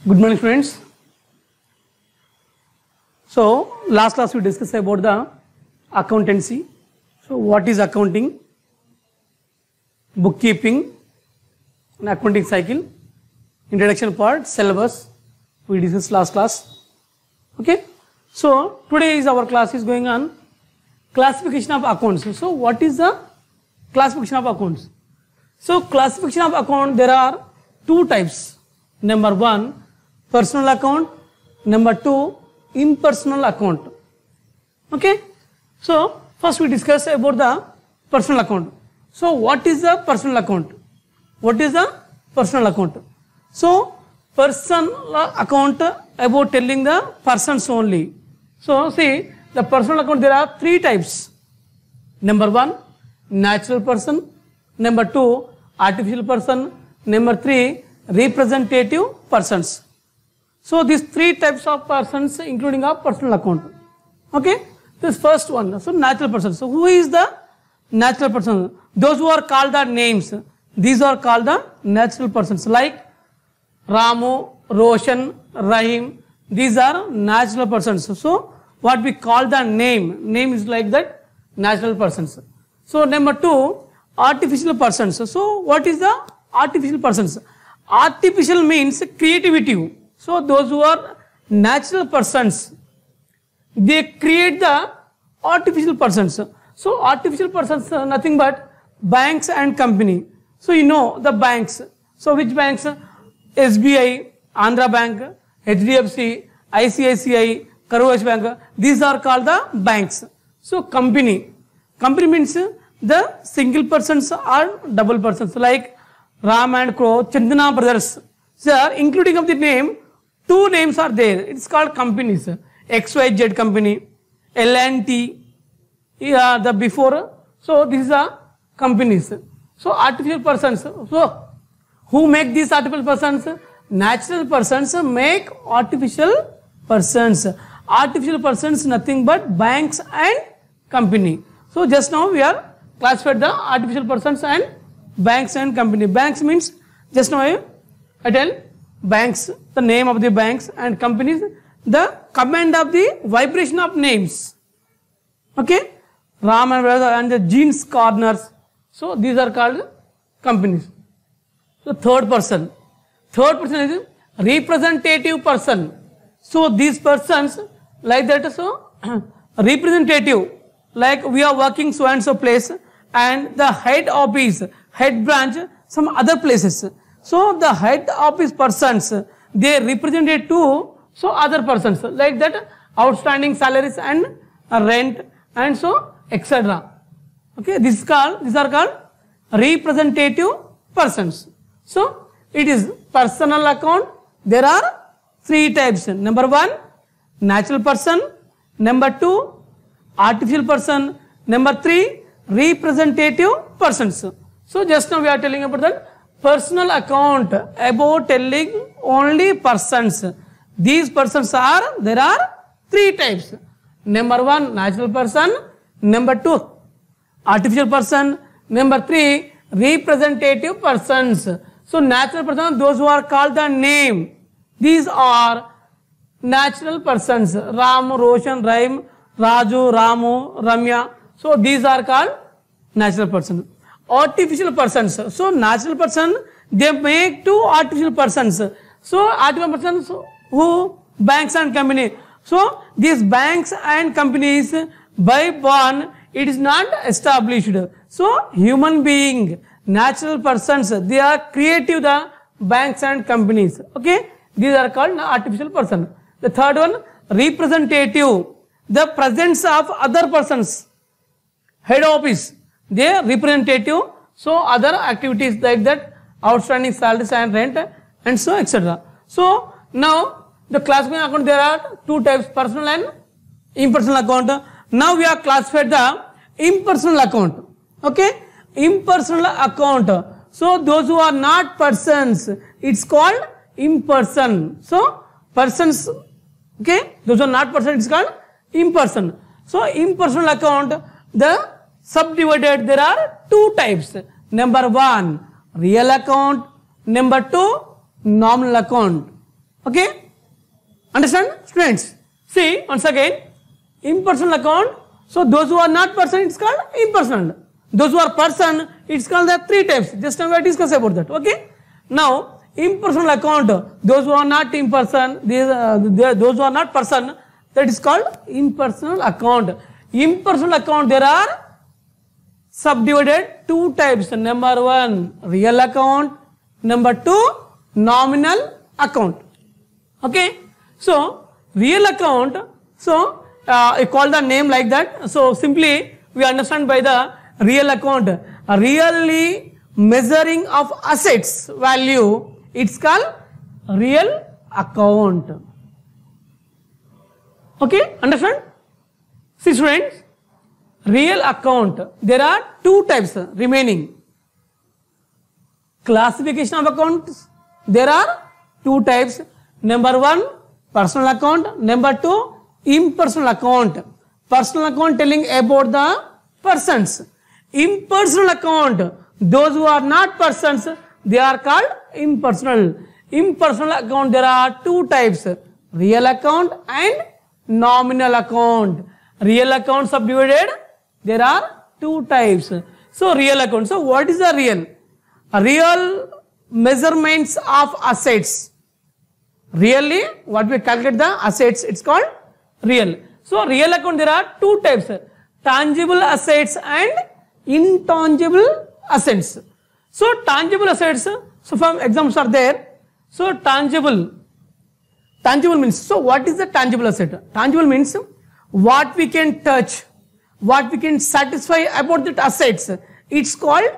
Good morning, friends. So, last class we discussed about the accountancy. So, what is accounting, bookkeeping, and accounting cycle, introduction part, syllabus. We discussed last class. Okay. So, today is our class is going on classification of accounts. So, what is the classification of accounts? So, classification of account, there are two types. Number one, personal account. Number two, impersonal account. Okay. So, first we discuss about the personal account. So, what is the personal account? What is the personal account? So, personal account about telling the persons only. So, see the personal account, there are three types. Number one, natural person. Number two, artificial person. Number three, representative persons. So, these three types of persons including a personal account. Okay. This first one, so natural person. So, who is the natural person? Those who are called the names. These are called the natural persons like Ramu, Roshan, Rahim. These are natural persons. So, what we call the name is like that, natural persons. So, number two, artificial persons. So, what is the artificial persons? Artificial means creativity. So, those who are natural persons, they create the artificial persons. So, artificial persons are nothing but banks and company. So, you know the banks. So, which banks? SBI, Andhra Bank, HDFC, ICICI, Karur Vysya Bank. These are called the banks. So, company. Company means the single persons or double persons like Ram and Crow, Chandana brothers. So, including of the name, two names are there. It's called companies. XYZ company, L&T, the before. So, these are companies. So, artificial persons. So, who make these artificial persons? Natural persons make artificial persons. Artificial persons nothing but banks and company. So, just now we are classified the artificial persons and banks and company. Banks means, just now I tell, banks, the name of the banks, and companies, the command of the vibration of names. Okay. Ram and the jeans corners. So, these are called companies. So, third person is representative person. So, these persons like that. So, representative, like we are working so and so place and the head office, head branch, some other places. So, the head office persons, they represented to so other persons like that, outstanding salaries and rent and so etc. Okay, these are called representative persons. So, it is personal account. There are three types. Number one, natural person. Number two, artificial person. Number three, representative persons. So, just now we are telling about that personal account, about telling only persons. These persons are, there are three types. Number one, natural person. Number two, artificial person. Number three, representative persons. So, natural person, those who are called the name. These are natural persons. Ram, Roshan, Rahim, Raju, Ramu, Ramya. So, these are called natural persons. Artificial persons. So, natural person, they make two artificial persons. So, artificial persons who banks and company. So, these banks and companies by born, it is not established. So, human being, natural persons, they are creative, the banks and companies. Okay, these are called artificial person. The third one, representative, the presence of other persons. Head office, they are representative. So, other activities like that, outstanding salaries and rent and so etc. So, now the classification account, there are two types, personal and impersonal account. Now we are classified the impersonal account. Okay, impersonal account. So, those who are not persons, it's called imperson. So, persons, okay, those who are not persons, it's called imperson. So, impersonal account, the subdivided, there are two types. Number one, real account. Number two, nominal account. Okay? Understand, students? See, once again, impersonal account. So those who are not person, it's called impersonal. Those who are person, it's called the three types. Just now we discuss about that. Okay? Now, impersonal account, those who are not in person, those who are not person, that is called impersonal account. Impersonal account, there are subdivided two types. Number one, real account. Number two, nominal account. Okay? So, real account, so I call the name like that. So, simply we understand by the real account, really measuring of assets value, it's called real account. Okay, understand? See students, real account, there are two types remaining. Classification of accounts, there are two types. Number one, personal account. Number two, impersonal account. Personal account telling about the persons. Impersonal account, those who are not persons, they are called impersonal. Impersonal account, there are two types, real account and nominal account. Real account subdivided, there are two types. So, real account. So, what is the real? Real measurements of assets. Really, what we calculate the assets, it's called real. So, real account, there are two types, tangible assets and intangible assets. So, tangible assets, so some examples are there. So, tangible means, so what is the tangible asset? Tangible means what we can touch, what we can satisfy about that assets. It's called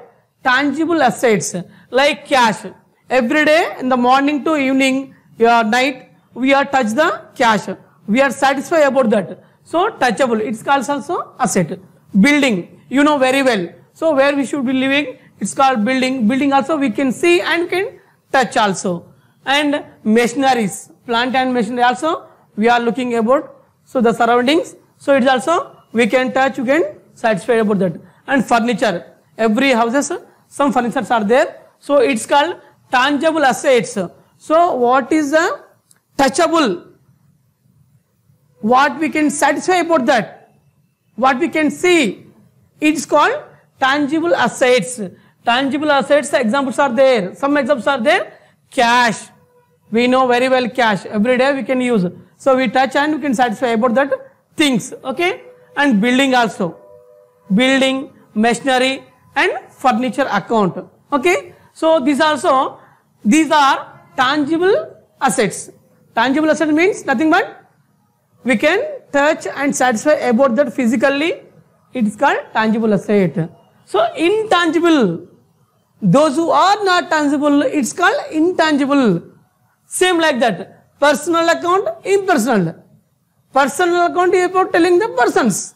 tangible assets, like cash. Every day in the morning to evening, night, we are touch the cash. We are satisfied about that. So, touchable, it's called also asset. Building, you know very well. So, where we should be living, it's called building. Building also we can see and can touch also. And machineries, plant and machinery also we are looking about. So, the surroundings, so it's also we can touch, you can satisfy about that. And furniture, every houses, some furnitures are there. So, it's called tangible assets. So, what is the touchable? What we can satisfy about that? What we can see? It's called tangible assets. Tangible assets, examples are there. Some examples are there. Cash. We know very well cash. Every day we can use. So, we touch and we can satisfy about that things. Okay? And building also. Building, machinery and furniture account. Okay? So, these are tangible assets. Tangible asset means nothing but we can touch and satisfy about that physically. It is called tangible asset. So, intangible, those who are not tangible, it's called intangible. Same like that. Personal account, impersonal. Personal account is about telling the persons.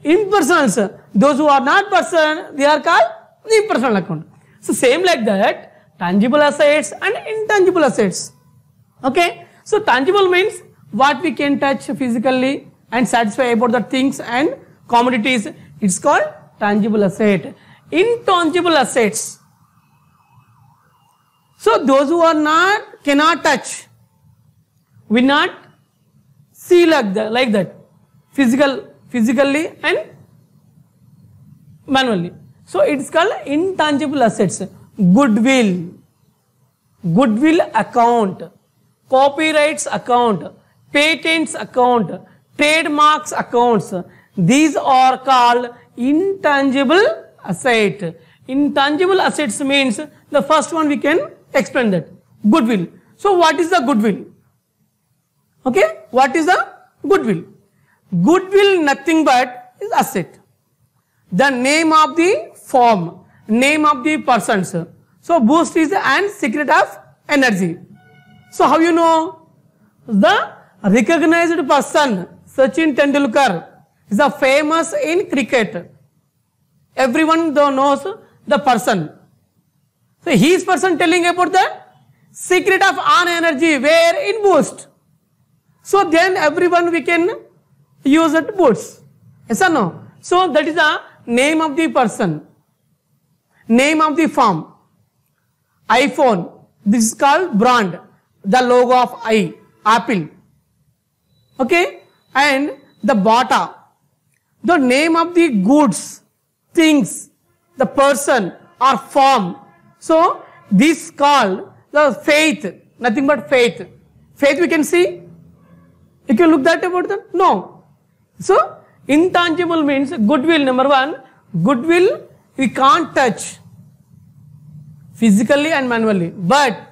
Impersonals, those who are not person, they are called impersonal account. So, same like that, tangible assets and intangible assets. Okay. So, tangible means what we can touch physically and satisfy about the things and commodities. It's called tangible asset. Intangible assets. So, those who are not, cannot touch, will not see like that, physically and manually. So, it's called intangible assets. Goodwill account, copyrights account, patents account, trademarks accounts. These are called intangible asset. Intangible assets means the first one we can explain that. Goodwill. So, what is the goodwill? Okay, what is the goodwill? Goodwill nothing but is asset. The name of the firm, name of the persons. So, boost is and secret of energy. So, how you know? The recognized person, Sachin Tendulkar, is a famous in cricket. Everyone knows the person. So, his person telling about the secret of on energy, where in boost. So, then everyone we can use it boost. Yes or no? So, that is the name of the person, name of the firm. iPhone, this is called brand. the logo of Apple. Okay, and the Bata, the name of the goods, things, the person or form. So this called the faith, nothing but faith. Faith we can see. You can look that about that? No. So intangible means goodwill. Number one, goodwill we can't touch physically and manually, but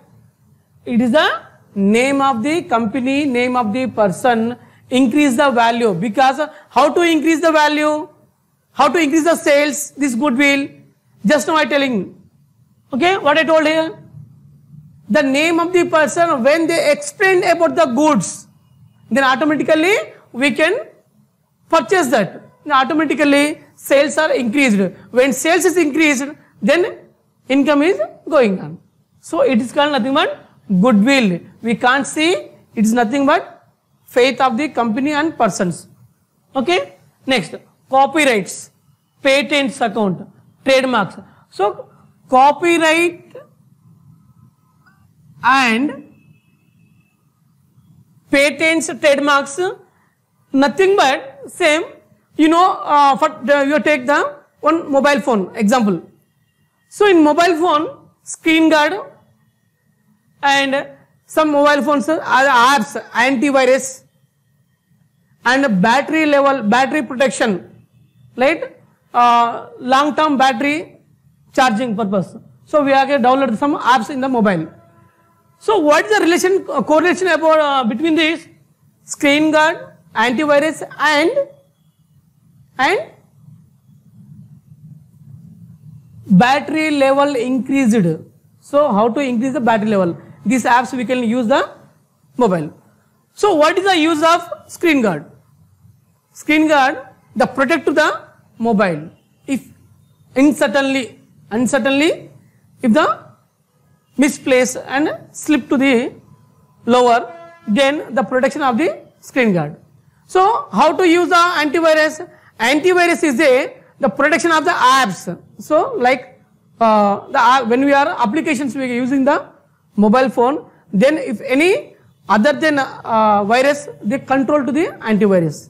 it is the name of the company, name of the person, increase the value. Because how to increase the value? How to increase the sales? This goodwill. Just now I telling. Okay, what I told here. The name of the person, when they explain about the goods, then automatically we can purchase that. Then automatically sales are increased. When sales is increased, then income is going on. So it is called nothing but goodwill. We can't see, it is nothing but faith of the company and persons. Okay. Next, copyrights, patents account, trademarks. So copyright and patents, trademarks, nothing but same. You know, you take the one mobile phone example. So in mobile phone, screen guard and some mobile phones are apps, antivirus and battery level, battery protection, right? Long-term battery charging purpose. So we are going to download some apps in the mobile. So what is the relation, correlation about between this screen guard, antivirus and battery level increased? So how to increase the battery level? These apps we can use the mobile. So what is the use of screen guard? Screen guard, the protect to the mobile. If uncertainly, if the misplace and slip to the lower, then the protection of the screen guard. So how to use the antivirus? Antivirus is the protection of the apps. So like when we are applications we are using the mobile phone, then if any other than virus, they control to the antivirus.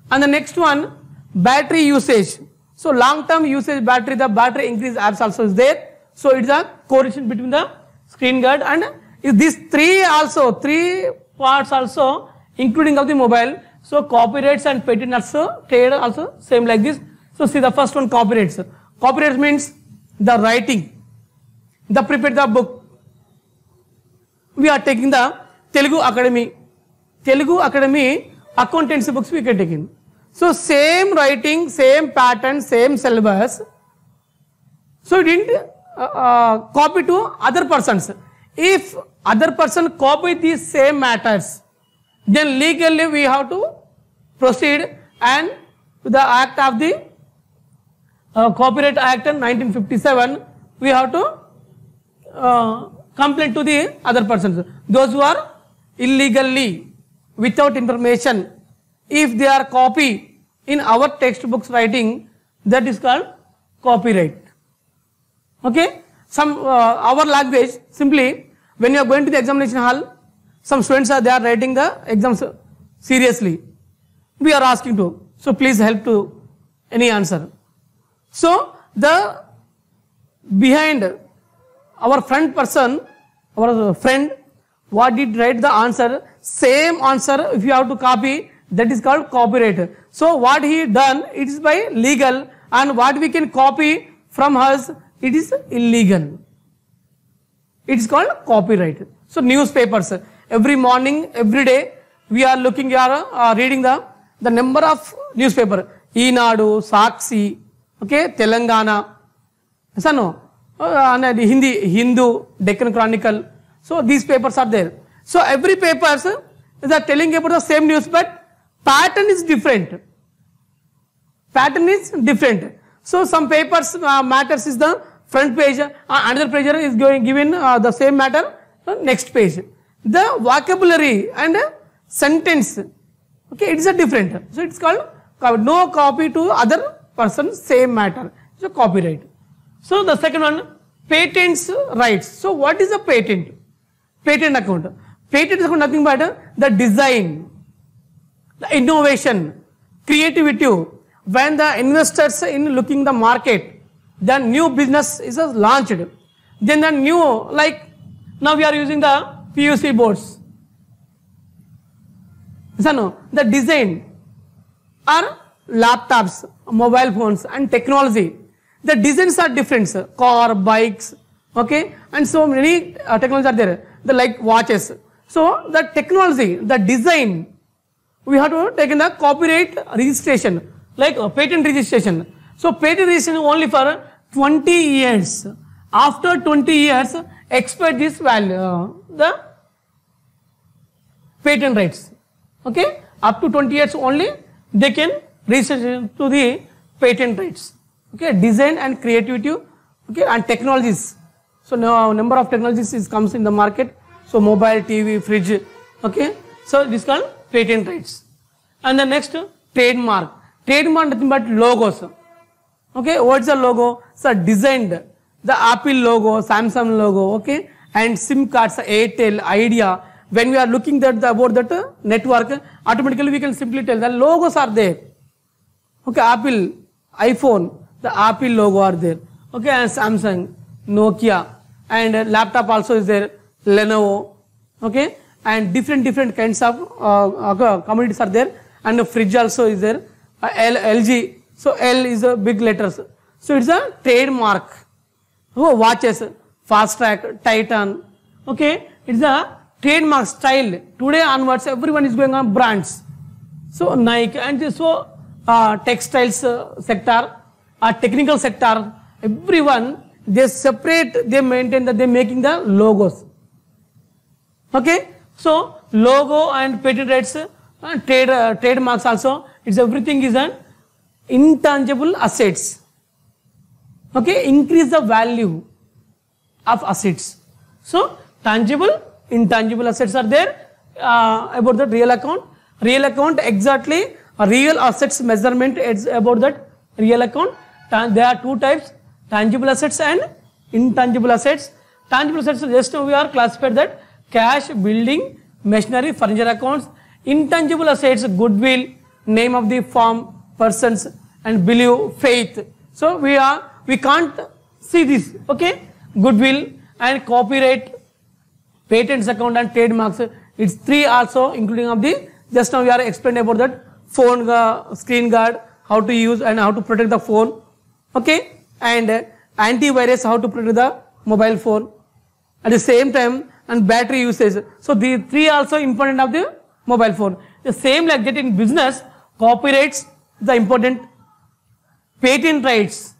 And the next one, battery usage. So long term usage battery, the battery increase apps also is there. So it is a correlation between the screen guard and these three parts also including of the mobile. So copyrights and patent also, trade also same like this. So see the first one, copyrights. Copyrights means the writing, the prepare the book. We are taking the Telugu Academy accountancy books we can take in. So same writing, same pattern, same syllabus. So it didn't copy to other persons. If other person copy these same matters, then legally we have to proceed and with the act of the Copyright Act in 1957, we have to complain to the other persons. Those who are illegally, without information, if they are copy in our textbooks writing, that is called copyright. Okay? Some our language, simply when you are going to the examination hall, some students are writing the exams seriously. We are asking to, so please help to any answer. So the behind our front person, our friend, what did write the answer, same answer if you have to copy, that is called copyright. So what he done, it is by legal, and what we can copy from us, it is illegal. It is called copyright. So newspapers, every morning, every day, we are looking, we are reading the number of newspaper, Eenadu, Sakshi, okay, Telangana, and Hindu, Deccan Chronicle. So these papers are there. So every papers is telling about the same news, but pattern is different. Pattern is different. So some papers matters is the front page, another page is given the same matter, next page. The vocabulary and sentence, okay, it is a different. So it's called no copy to other person, same matter. So copyright. So the second one, patents rights. So what is a patent? patent account. Patent account nothing but the design, the innovation, creativity. When the investors in looking the market, the new business is launched. Then the new, like now we are using the PUC boards. So no, the design are laptops, mobile phones and technology. The designs are different, sir. Car, bikes, okay, and so many technologies are there. The like watches. So the technology, the design, we have to take in the copyright registration, like patent registration. So patent registration only for 20 years. After 20 years, expect this value, the patent rights. Okay, up to 20 years only they can register to the patent rights. Okay, design and creativity, okay, and technologies. So now number of technologies comes in the market. So mobile, TV, fridge, okay. So this is called patent rights. And the next, trademark. Trademark nothing but logos. Okay, what's the logo? So designed the Apple logo, Samsung logo, okay, and SIM cards, Airtel, Idea. When we are looking at about that network, automatically we can simply tell the logos are there. Okay, Apple, iPhone, the Apple logo are there. Okay, and Samsung, Nokia, and laptop also is there, Lenovo. Okay, and different kinds of commodities are there, and the fridge also is there, LG. So L is a big letters. So it's a trademark. Oh, watches, Fast Track, Titan. Okay, it's a trademark style. Today onwards, everyone is going on brands. So Nike and so textiles sector, technical sector, everyone they separate, they maintain that they making the logos. Okay, so logo and patent rights, trademarks also. It's everything is an intangible assets. Okay, increase the value of assets. So tangible, intangible assets are there. About the real account. Real account exactly real assets measurement is about that real account. There are two types: tangible assets and intangible assets. Tangible assets just now we are classified that cash, building, machinery, furniture accounts. Intangible assets, goodwill, name of the firm, persons, and belief, faith. So we can't see this. Okay, goodwill and copyright, patents account and trademarks. It's three also including of the, just now we are explaining about that phone screen guard, how to use and how to protect the phone. Okay, and antivirus, how to protect the mobile phone. At the same time, and battery usage. So the three also important of the mobile phone. The same like that in business, copyrights the important, patent rights.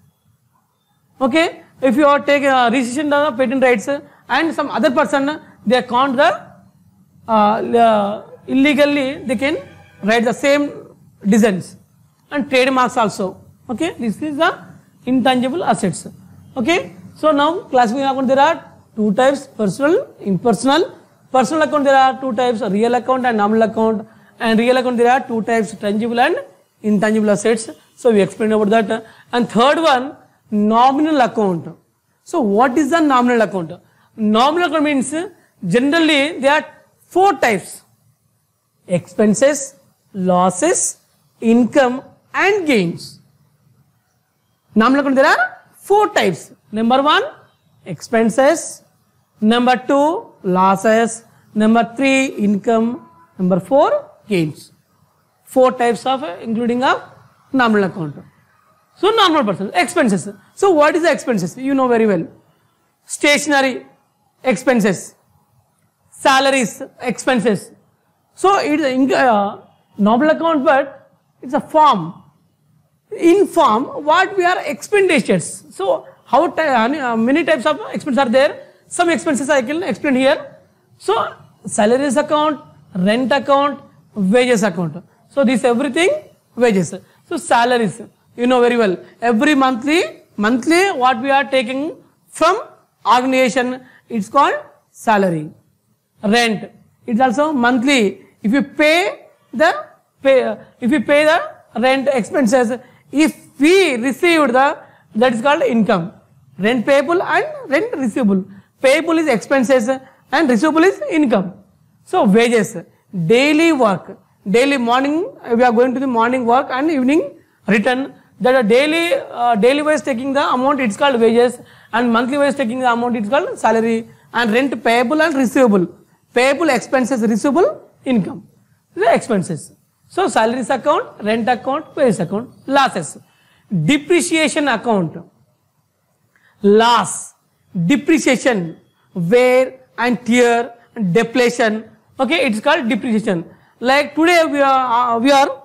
Okay, if you are taking registration the patent rights and some other person they can't the illegally they can write the same designs and trademarks also. Okay, this is the intangible assets. Okay, so now classification account there are two types: personal, impersonal. Personal account there are two types: real account and nominal account. And real account there are two types: tangible and intangible assets. So we explained about that. And third one, nominal account. So what is the nominal account? Nominal account means generally there are four types: expenses, losses, income and gains. Nominal account there are four types. Number one, expenses. Number two, losses. Number three, income. Number four, gains. Four types of including of nominal account. So normal person, expenses. So what is the expenses? You know very well. Stationery expenses, salaries expenses. So it is nominal account, but it's a form. In form, what we are expenditures. So how many types of expenses are there? Some expenses I can explain here. So salaries account, rent account, wages account. So this everything wages. So salaries, you know very well. Every monthly what we are taking from organization, it's called salary. Rent, it's also monthly. If you pay the rent expenses, if we received that is called income. Rent payable and rent receivable. Payable is expenses and receivable is income. So wages, daily work, daily morning we are going to the morning work and evening return. That a daily wise taking the amount, it's called wages, and monthly wise taking the amount, it's called salary. And rent payable and receivable, payable expenses, receivable income, the expenses. So salaries account, rent account, wages account. Losses, depreciation account, loss, depreciation, wear and tear and depletion. Okay, it's called depreciation. Like today we are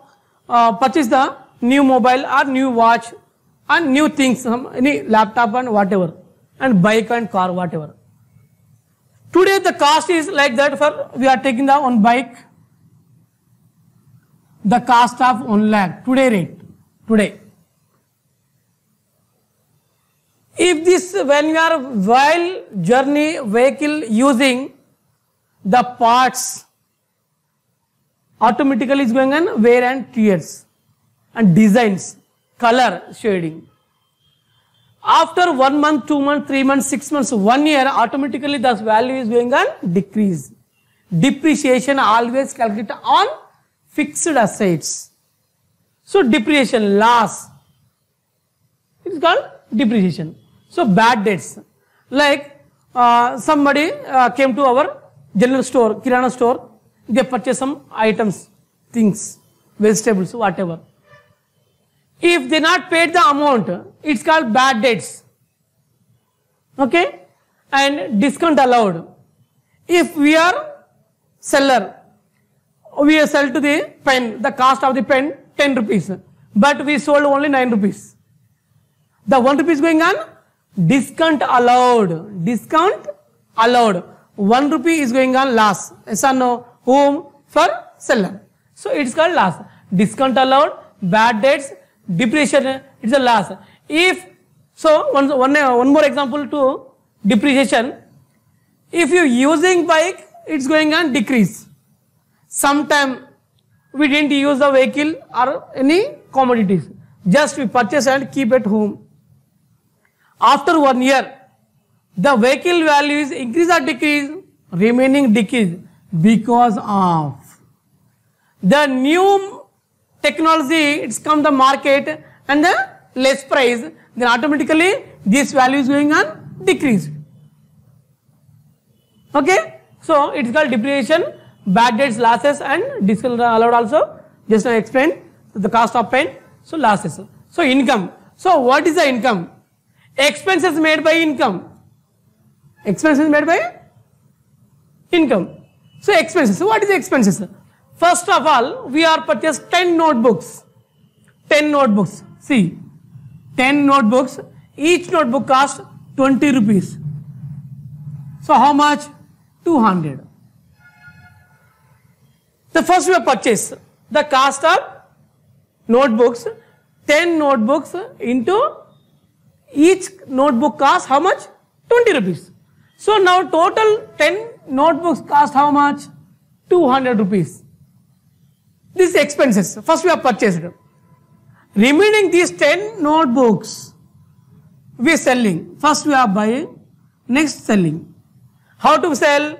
purchase the new mobile or new watch and new things, any laptop and whatever, and bike and car, whatever. Today the cost is like that. For we are taking the one bike, the cost of 1 lakh today rate today. If this, when you are while journey vehicle using the parts, automatically is going on wear and tears and designs, color shading. After 1 month, 2 months, 3 months, 6 months, 1 year, automatically the value is going on decrease. Depreciation always calculated on fixed assets. So depreciation, loss, it is called depreciation. So bad debts, like somebody came to our general store, kirana store, they purchase some items, things, vegetables, whatever. If they not paid the amount, it's called bad debts. Okay, and discount allowed. If we are seller, we sell to the pen, the cost of the pen 10 rupees, but we sold only 9 rupees. The 1 rupee is going on discount allowed. Discount allowed. 1 rupee is going on loss. Yes or no? Whom? For seller. So it's called loss. Discount allowed, bad debts, depreciation, it's a loss. If so, one more example to depreciation. If you using bike, it's going on decrease. Sometime we didn't use the vehicle or any commodities, just we purchase and keep at home. After 1 year, the vehicle value is increase or decrease, remaining decrease because of the new technology. It's come the market and the less price, then automatically this value is going on decrease. Okay, so it's called depreciation, bad debts, losses, and discount allowed also. Just I explained the cost of pen. So losses. So income. So what is the income? Expenses made by income. Expenses made by income. So expenses. So what is the expenses? First of all, we are purchased 10 notebooks. 10 notebooks. See, 10 notebooks. Each notebook cost 20 rupees. So how much? 200. The first we have purchased the cost of notebooks. 10 notebooks into each notebook cost how much? 20 rupees. So now total 10 notebooks cost how much? 200 rupees. This is expenses. First we have purchased. Remaining these 10 notebooks we are selling. First we are buying, next selling. How to sell?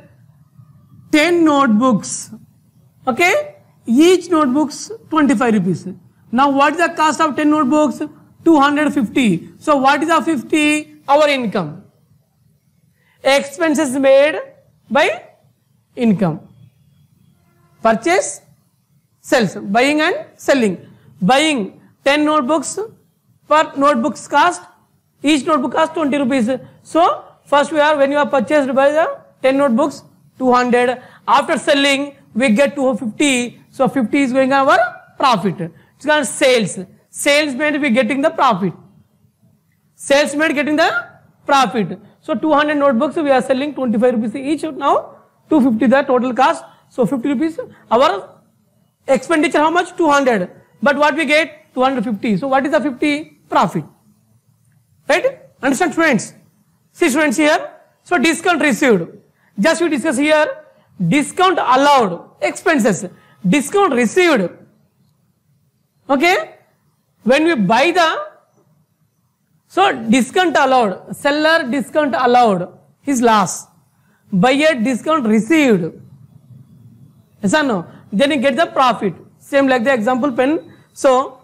10 notebooks. Okay? Each notebooks 25 rupees. Now what is the cost of 10 notebooks? 250. So what is the 50? Our income. Expenses made by income. Purchase, sales, buying and selling. Buying 10 notebooks, per notebook's cost, each notebook cost 20 rupees. So first we are, when you are purchased by the 10 notebooks, 200. After selling, we get 250. So 50 is going on our profit. It's called sales. Sales made we getting the profit. Sales made getting the profit. So 200 notebooks we are selling 25 rupees each. Now 250 the total cost. So 50 rupees. Our expenditure how much? 200. But what we get? 250. So what is the 50? Profit. Right? Understand students? See students here. So discount received. Just we discuss here. Discount allowed. Expenses. Discount received. Okay? When we buy the, so discount allowed, seller discount allowed, his loss. buyer discount received. Yes or no? Then you get the profit. Same like the example pen. So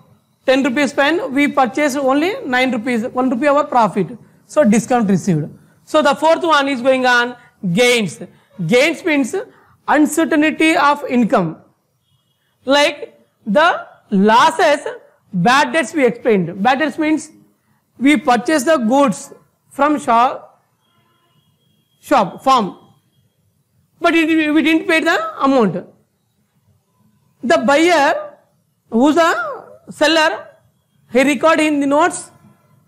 10 rupees pen, we purchased only 9 rupees, 1 rupee our profit. So discount received. So the fourth one is going on gains. Gains means uncertainty of income. Like the losses, bad debts we explained. Bad debts means we purchase the goods from farm, but we didn't pay the amount. The buyer, who's the seller, he record in the notes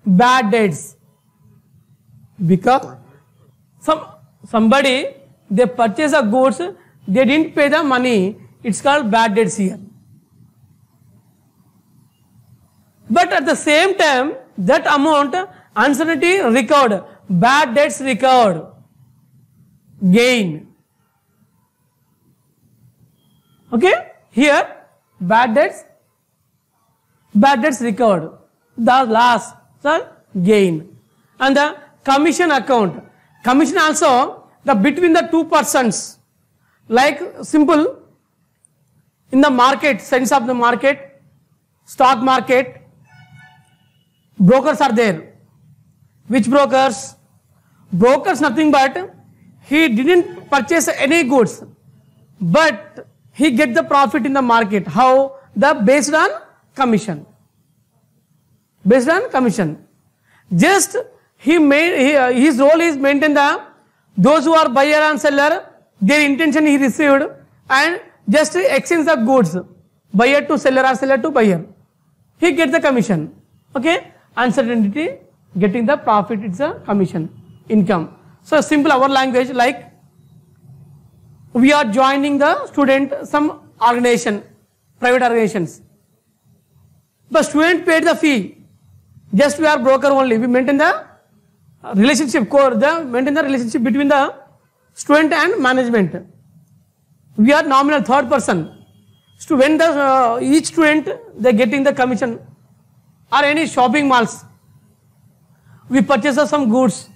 bad debts because somebody they purchase the goods, they didn't pay the money. It's called bad debts here. But at the same time, that amount uncertainty recovered, bad debts recovered, gain. Okay, here bad debts recovered, the loss, sir, gain. And the commission account. Commission also the between the two persons, like simple in the market, sense of the market, stock market, brokers are there. Which brokers? Brokers nothing but he didn't purchase any goods, but he get the profit in the market. How? Based on commission. Based on commission. Just his role is maintain those who are buyer and seller, their intention he received and just exchange the goods, buyer to seller or seller to buyer. He gets the commission. Okay? Uncertainty, getting the profit, it's a commission, income. So simple our language, like we are joining the student some organization, private organizations. But student paid the fee. Just we are broker only. We maintain the relationship maintain the relationship between the student and management. We are nominal third person. So when the each student they getting the commission, or any shopping malls, we purchase some goods.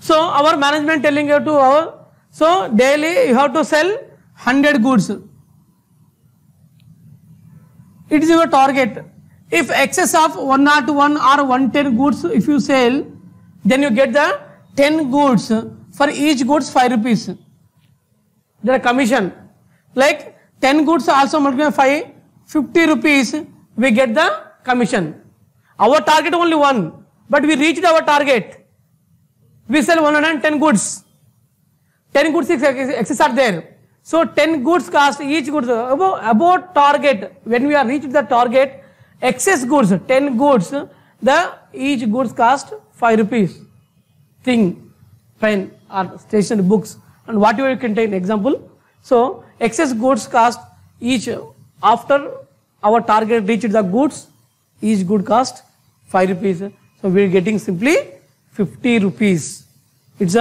So our management telling you to so daily you have to sell 100 goods. It is your target. If excess of 101 or 110 goods if you sell, then you get the 10 goods, for each goods 5 rupees. The commission. Like 10 goods also multiply 5, 50 rupees we get the commission. Our target only 1, but we reached our target. We sell 110 goods. 10 goods excess are there. So 10 goods cost each goods about target. When we are reached the target, excess goods, 10 goods, each goods cost 5 rupees. Thing, pen or stationery, books and whatever you contain. Example. So excess goods cost each, after our target reached the goods, each good cost 5 rupees. So we are getting simply 50 rupees. It's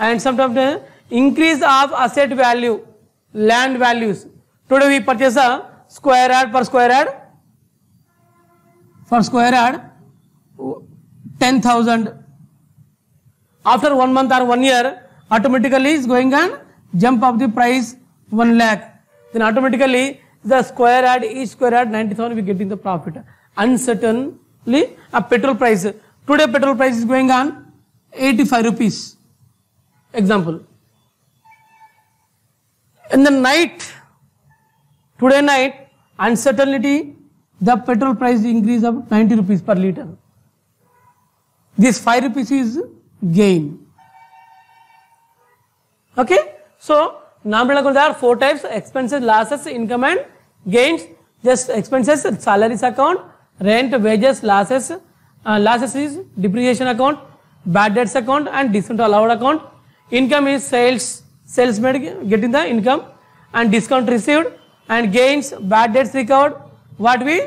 and sometimes the increase of asset value, land values. Today we purchase a square yard per square yard. For square yard 10,000. After 1 month or 1 year, automatically is going on jump of the price 1 lakh. Then automatically the square yard, each square yard 90,000 we getting the profit. Uncertainly a petrol price. Today petrol price is going on 85 rupees. Example. In the night, today night, uncertainty, the petrol price increase of 90 rupees per liter. This 5 rupees is gain. Okay? So, there are 4 types: expenses, losses, income and gains. Just expenses, salaries account, rent, wages, losses. Losses is depreciation account, bad debts account and discount allowed account. Income is sales made, getting the income and discount received, and gains, bad debts recovered, what we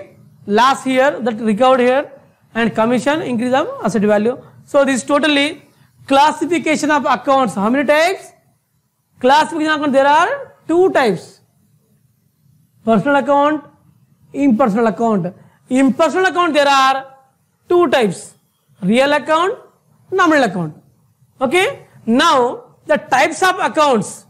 lost here, that recovered here, and commission, increase of asset value. So this totally classification of accounts. How many types? Classification of account, there are 2 types. Personal account, impersonal account. Impersonal account there are 2 types. Real account, nominal account. Okay? Now the types of accounts.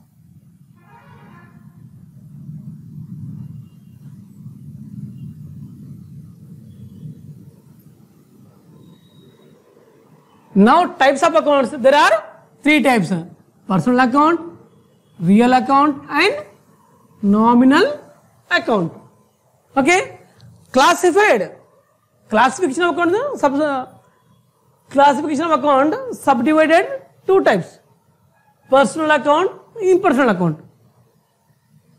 Now types of accounts, there are three types: personal account, real account and nominal account. Okay, classification of account, classification of account subdivided two types: personal account, impersonal account.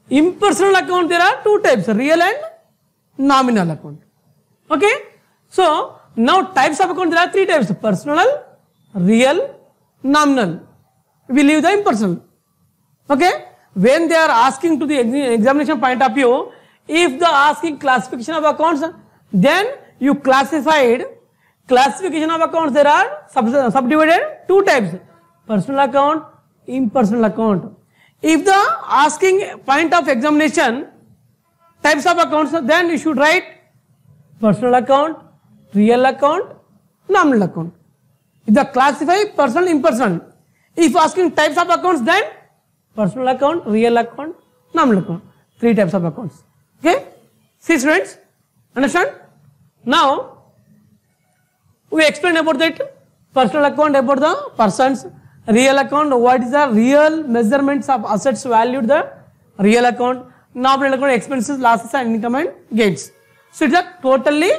Impersonal account, there are two types: real and nominal account. Okay, so now types of account, there are three types: personal, real, nominal. We leave the impersonal. Okay, when they are asking to the examination point of view, if the asking classification of accounts, then you classified classification of accounts, there are subdivided two types: personal account, impersonal account. If the asking point of examination types of accounts, then you should write personal account, real account, nominal account. If the classify personal, impersonal. If asking types of accounts, then personal account, real account, nominal account. Three types of accounts. Okay? See students, understand? Now, we explain about that personal account, about the persons, real account, what is the real measurements of assets valued, the real account, nominal account, expenses, losses and income and gains. So, it is a totally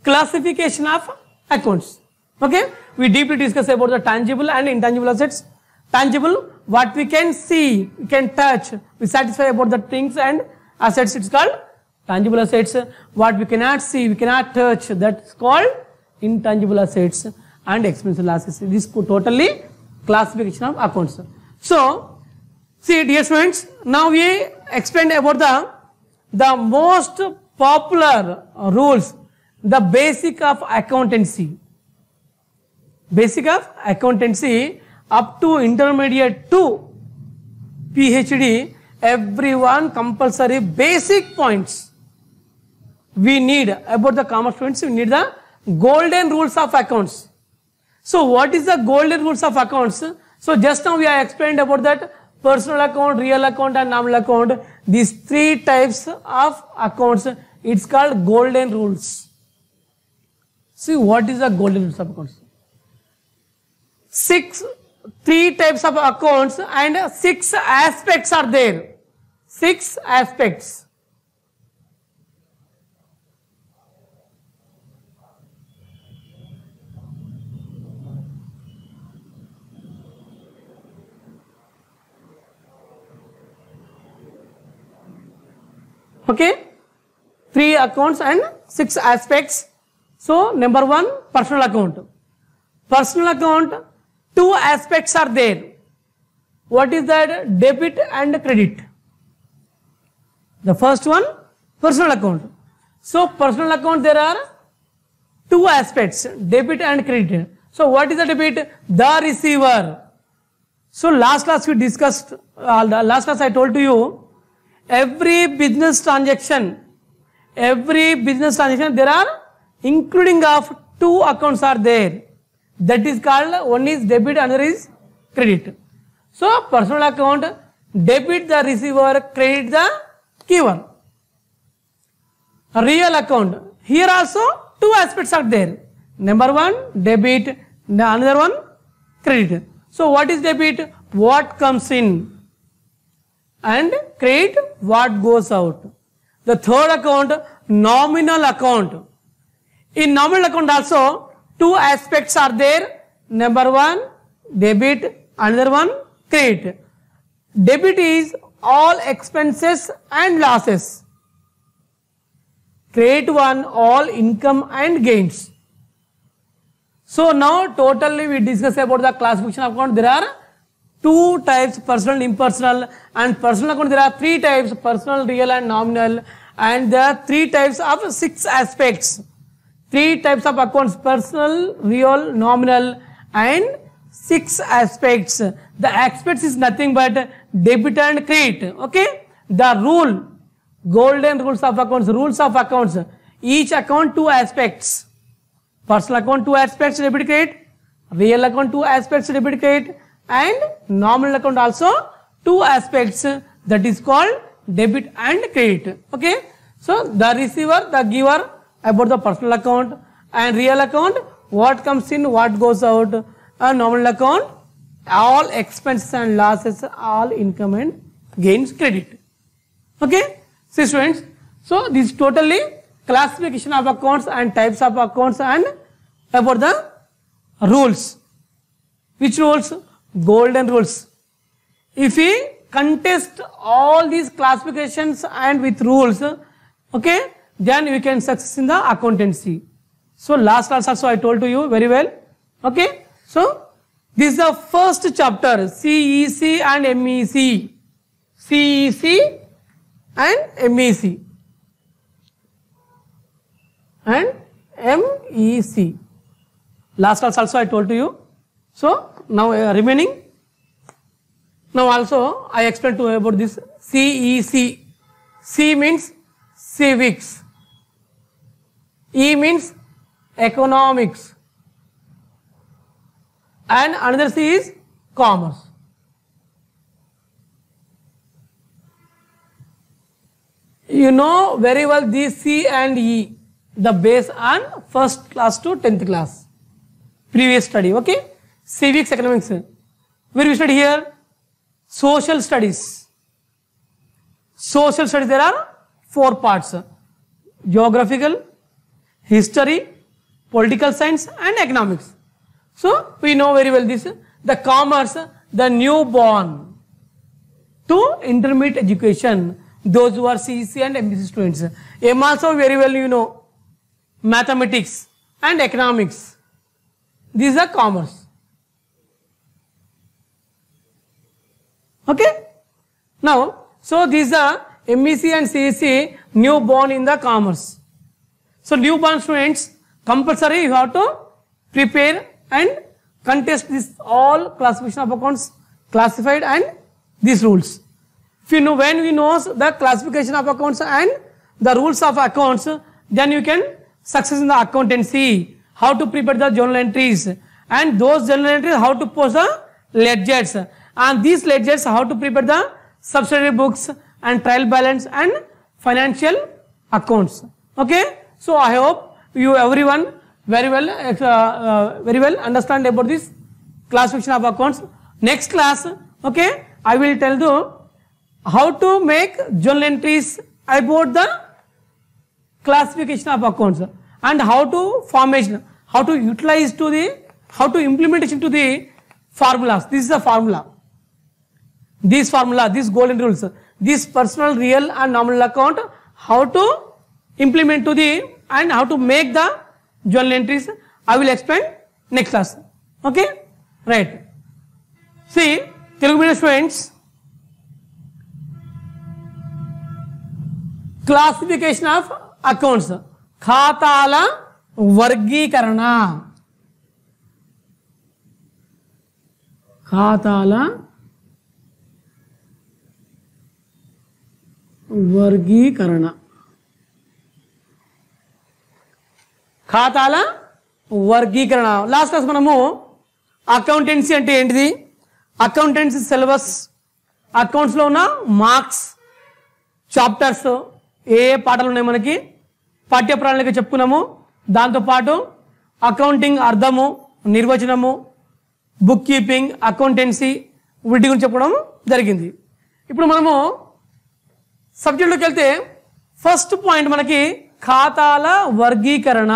classification of accounts. Okay? We deeply discuss about the tangible and intangible assets. Tangible, what we can see, we can touch, we satisfy about the things and assets, it's called tangible assets. What we cannot see, we cannot touch, that's called intangible assets and expenses, losses. This is totally classification of accounts. So, see dear students, now we explained about the most popular rules, the basic of accountancy. Basic of accountancy up to intermediate to PhD, everyone compulsory basic points we need about the commerce students. We need the golden rules of accounts. So what is the golden rules of accounts? So just now we have explained about that personal account, real account and nominal account. These three types of accounts, it's called golden rules. See what is the golden rules of accounts? Three types of accounts and 6 aspects are there. 6 aspects. Okay, 3 accounts and 6 aspects. So number 1, personal account. Personal account, 2 aspects are there. What is that? Debit and credit. The first one, personal account. So personal account, there are 2 aspects, debit and credit. So what is the debit? The receiver. So last class we discussed, last class I told to you, every business transaction, there are including of 2 accounts are there. That is called, one is debit, another is credit. So personal account, debit the receiver, credit the giver. Real account, here also 2 aspects are there. Number 1, debit, another one, credit. So what is debit? What comes in, and credit what goes out. The third account, nominal account. In nominal account also 2 aspects are there. Number 1, debit, another one, credit. Debit is all expenses and losses. Credit one, all income and gains. So now totally we discuss about the classification of account. There are 2 types, personal, impersonal, and personal account there are 3 types, personal, real and nominal, and there are 3 types of 6 aspects. 3 types of accounts, personal, real, nominal and 6 aspects. The aspects is nothing but debit and credit. Okay. The rule, golden rules of accounts, rules of accounts. Each account 2 aspects. Personal account 2 aspects, debit, credit. Real account 2 aspects, debit, credit. and nominal account also two aspects, that is called debit and credit. Okay, so the receiver, the giver about the personal account, and real account what comes in, what goes out, and nominal account all expenses and losses, all income and gains credit. Okay, see students, so this is totally classification of accounts and types of accounts and about the rules. Which rules? Golden rules. If we contest all these classifications and with rules, okay, then we can success in the accountancy. So last class also I told to you very well. Okay, so this is the first chapter, CEC and MEC. CEC and MEC and MEC. Last class also I told to you. So now remaining. Now also I explained to you about this CEC. C means civics. E means economics. And another C is commerce. You know very well these C and E, the base on first class to 10th class. Previous study, okay? Civics, economics. Where we study here? Social studies. Social studies, there are 4 parts. Geographical, history, political science and economics. So we know very well this. The commerce, the newborn to intermediate education, those who are CEC and MBC students. M also very well you know, mathematics and economics. These are commerce. Okay. Now, so these are MEC and CEC newborn in the commerce. So newborn students compulsory you have to prepare and contest this all classification of accounts, classified and these rules. If you know, when we know the classification of accounts and the rules of accounts, then you can success in the accountancy, how to prepare the journal entries, and those journal entries how to post the ledgers, and these ledgers how to prepare the subsidiary books and trial balance and financial accounts. Okay, so I hope you everyone very well understand about this classification of accounts. Next class, okay, I will tell you how to make journal entries about the classification of accounts and how to formation, how to utilize to the, how to implementation to the formulas. This is a formula. This formula, these golden rules, this personal, real and nominal account, how to implement to the and how to make the journal entries, I will explain next class. Okay, right. See, Telugu medium students, classification of accounts, ఖాతాల వర్గీకరణ, ఖాతాల వర్గీకరణ, ఖాతాల వర్గీకరణ. Last class మనము accountancy అంటే ఏంటిది, accountancy syllabus, అకౌంట్స్లో ఉన్న మార్క్స్, చాప్టర్స్, ఏ పాఠాలు ఉన్నాయి మనకి, పాఠ్య ప్రణాళిక చెప్పుకున్నాము. దాంతోపాటు అకౌంటింగ్ అర్థము, నిర్వచనము, బుక్ కీపింగ్, అకౌంటెన్సీ వీటి గురించి చెప్పడం జరిగింది. ఇప్పుడు మనము సబ్జెక్టులోకి వెళ్తే ఫస్ట్ పాయింట్ మనకి ఖాతాల వర్గీకరణ.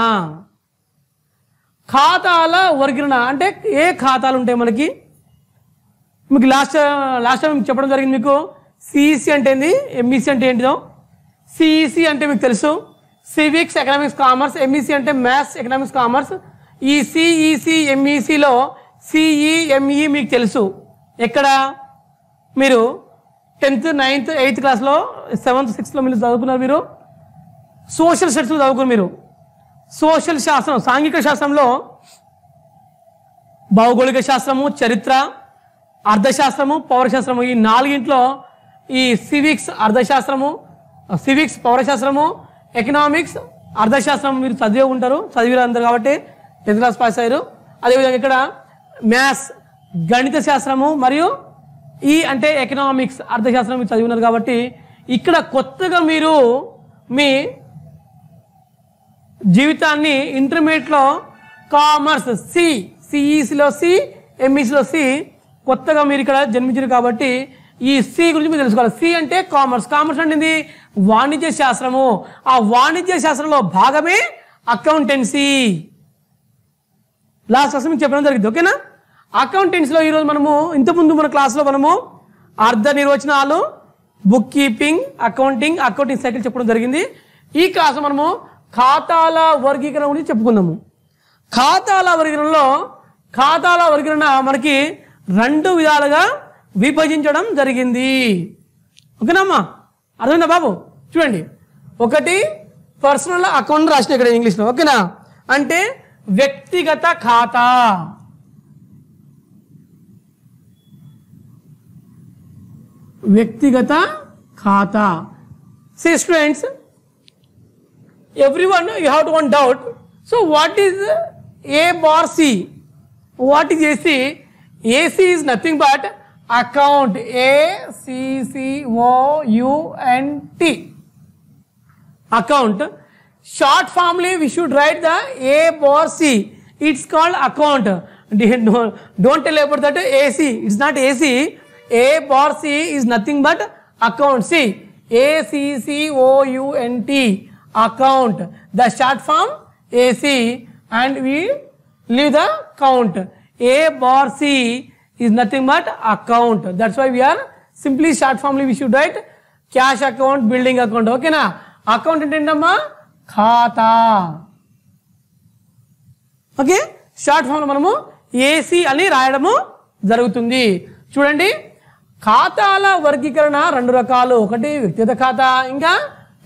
ఖాతాల వర్గీకరణ అంటే ఏ ఖాతాలు ఉంటాయి మనకి, మీకు లాస్ట్ టైం చెప్పడం జరిగింది. మీకు సిఈసి అంటే ఏంది, ఎంఈసి అంటే ఏంటిదో. సిఈసి అంటే మీకు తెలుసు, సివిక్స్, ఎకనామిక్స్, కామర్స్. ఎంఈసి అంటే మ్యాథ్స్, ఎకనామిక్స్, కామర్స్. ఈ సిఈసి ఎంఈసిలో సిఈ ఎంఈ మీకు తెలుసు. ఎక్కడ మీరు 10th 9th 8th క్లాస్లో 7th 6thలో మీరు చదువుకున్నారు. మీరు సోషల్ స్టడీస్లో చదువుకున్నారు. మీరు సోషల్ శాస్త్రం, సాంఘిక శాస్త్రంలో భౌగోళిక శాస్త్రము, చరిత్ర, అర్థశాస్త్రము, పౌరశాస్త్రము, ఈ నాలుగింట్లో ఈ సివిక్స్ అర్థశాస్త్రము, సివిక్స్ పౌరశాస్త్రము, ఎకనామిక్స్ అర్థశాస్త్రం మీరు చదివే ఉంటారు, చదివారు అందరు కాబట్టి 10th క్లాస్ పాస్ అయ్యారు. అదేవిధంగా ఇక్కడ మ్యాథ్స్, గణిత శాస్త్రము మరియు ఈ అంటే ఎకనామిక్స్ అర్థశాస్త్రం మీరు చదివినారు కాబట్టి ఇక్కడ కొత్తగా మీరు మీ జీవితాన్ని ఇంటర్మీడియట్లో కామర్స్ సిఈసిలో సి ఎంఈసిలో సి కొత్తగా మీరు ఇక్కడ జన్మించారు కాబట్టి ఈ సి గురించి మీరు తెలుసుకోవాలి. సి అంటే కామర్స్. కామర్స్ అంటే వాణిజ్య శాస్త్రము. ఆ వాణిజ్య శాస్త్రంలో భాగమే అకౌంటెన్సీ. లాస్ట్ క్లాస్ మీకు చెప్పడం జరిగింది. ఓకేనా? అకౌంటెన్సీలో ఈరోజు మనము ఇంతకుముందు మన క్లాస్లో మనము అర్ధ నిర్వచనాలు, బుక్ కీపింగ్, అకౌంటింగ్ సైకిల్ చెప్పడం జరిగింది. ఈ క్లాస్ మనము ఖాతాల వర్గీకరణ గురించి చెప్పుకుందాము. ఖాతాల వర్గీకరణ మనకి 2 విధాలుగా విభజించడం జరిగింది. ఓకేనా అమ్మా? అర్థమైందా బాబు? చూడండి, ఒకటి పర్సనల్ అకౌంట్ రాసిన ఇక్కడ ఇంగ్లీష్లో. ఓకేనా? అంటే వ్యక్తిగత ఖాతా. వ్యక్తిగత ఖాతా. See students, everyone you have to one doubt. So what is A bar C? What is AC? AC is nothing but account. ACCOUNT. Account. Short formally we should write the A bar C. It's called account. Don't tell about that AC. It's not AC. A bar C is nothing but account. See, ACCOUNT. Account. The short form AC and we leave the count. A bar C is nothing but account. That's why we are simply short formly we should write cash account, building account. Okay na? Account ఏంటమ్మా? ఖాతా. Okay, short form లో మనము AC అని రాయడము జరుగుతుంది. చూడండి, ఖాతాల వర్గీకరణ 2 రకాలు. ఒకటి వ్యక్తిగత ఖాతా, ఇంకా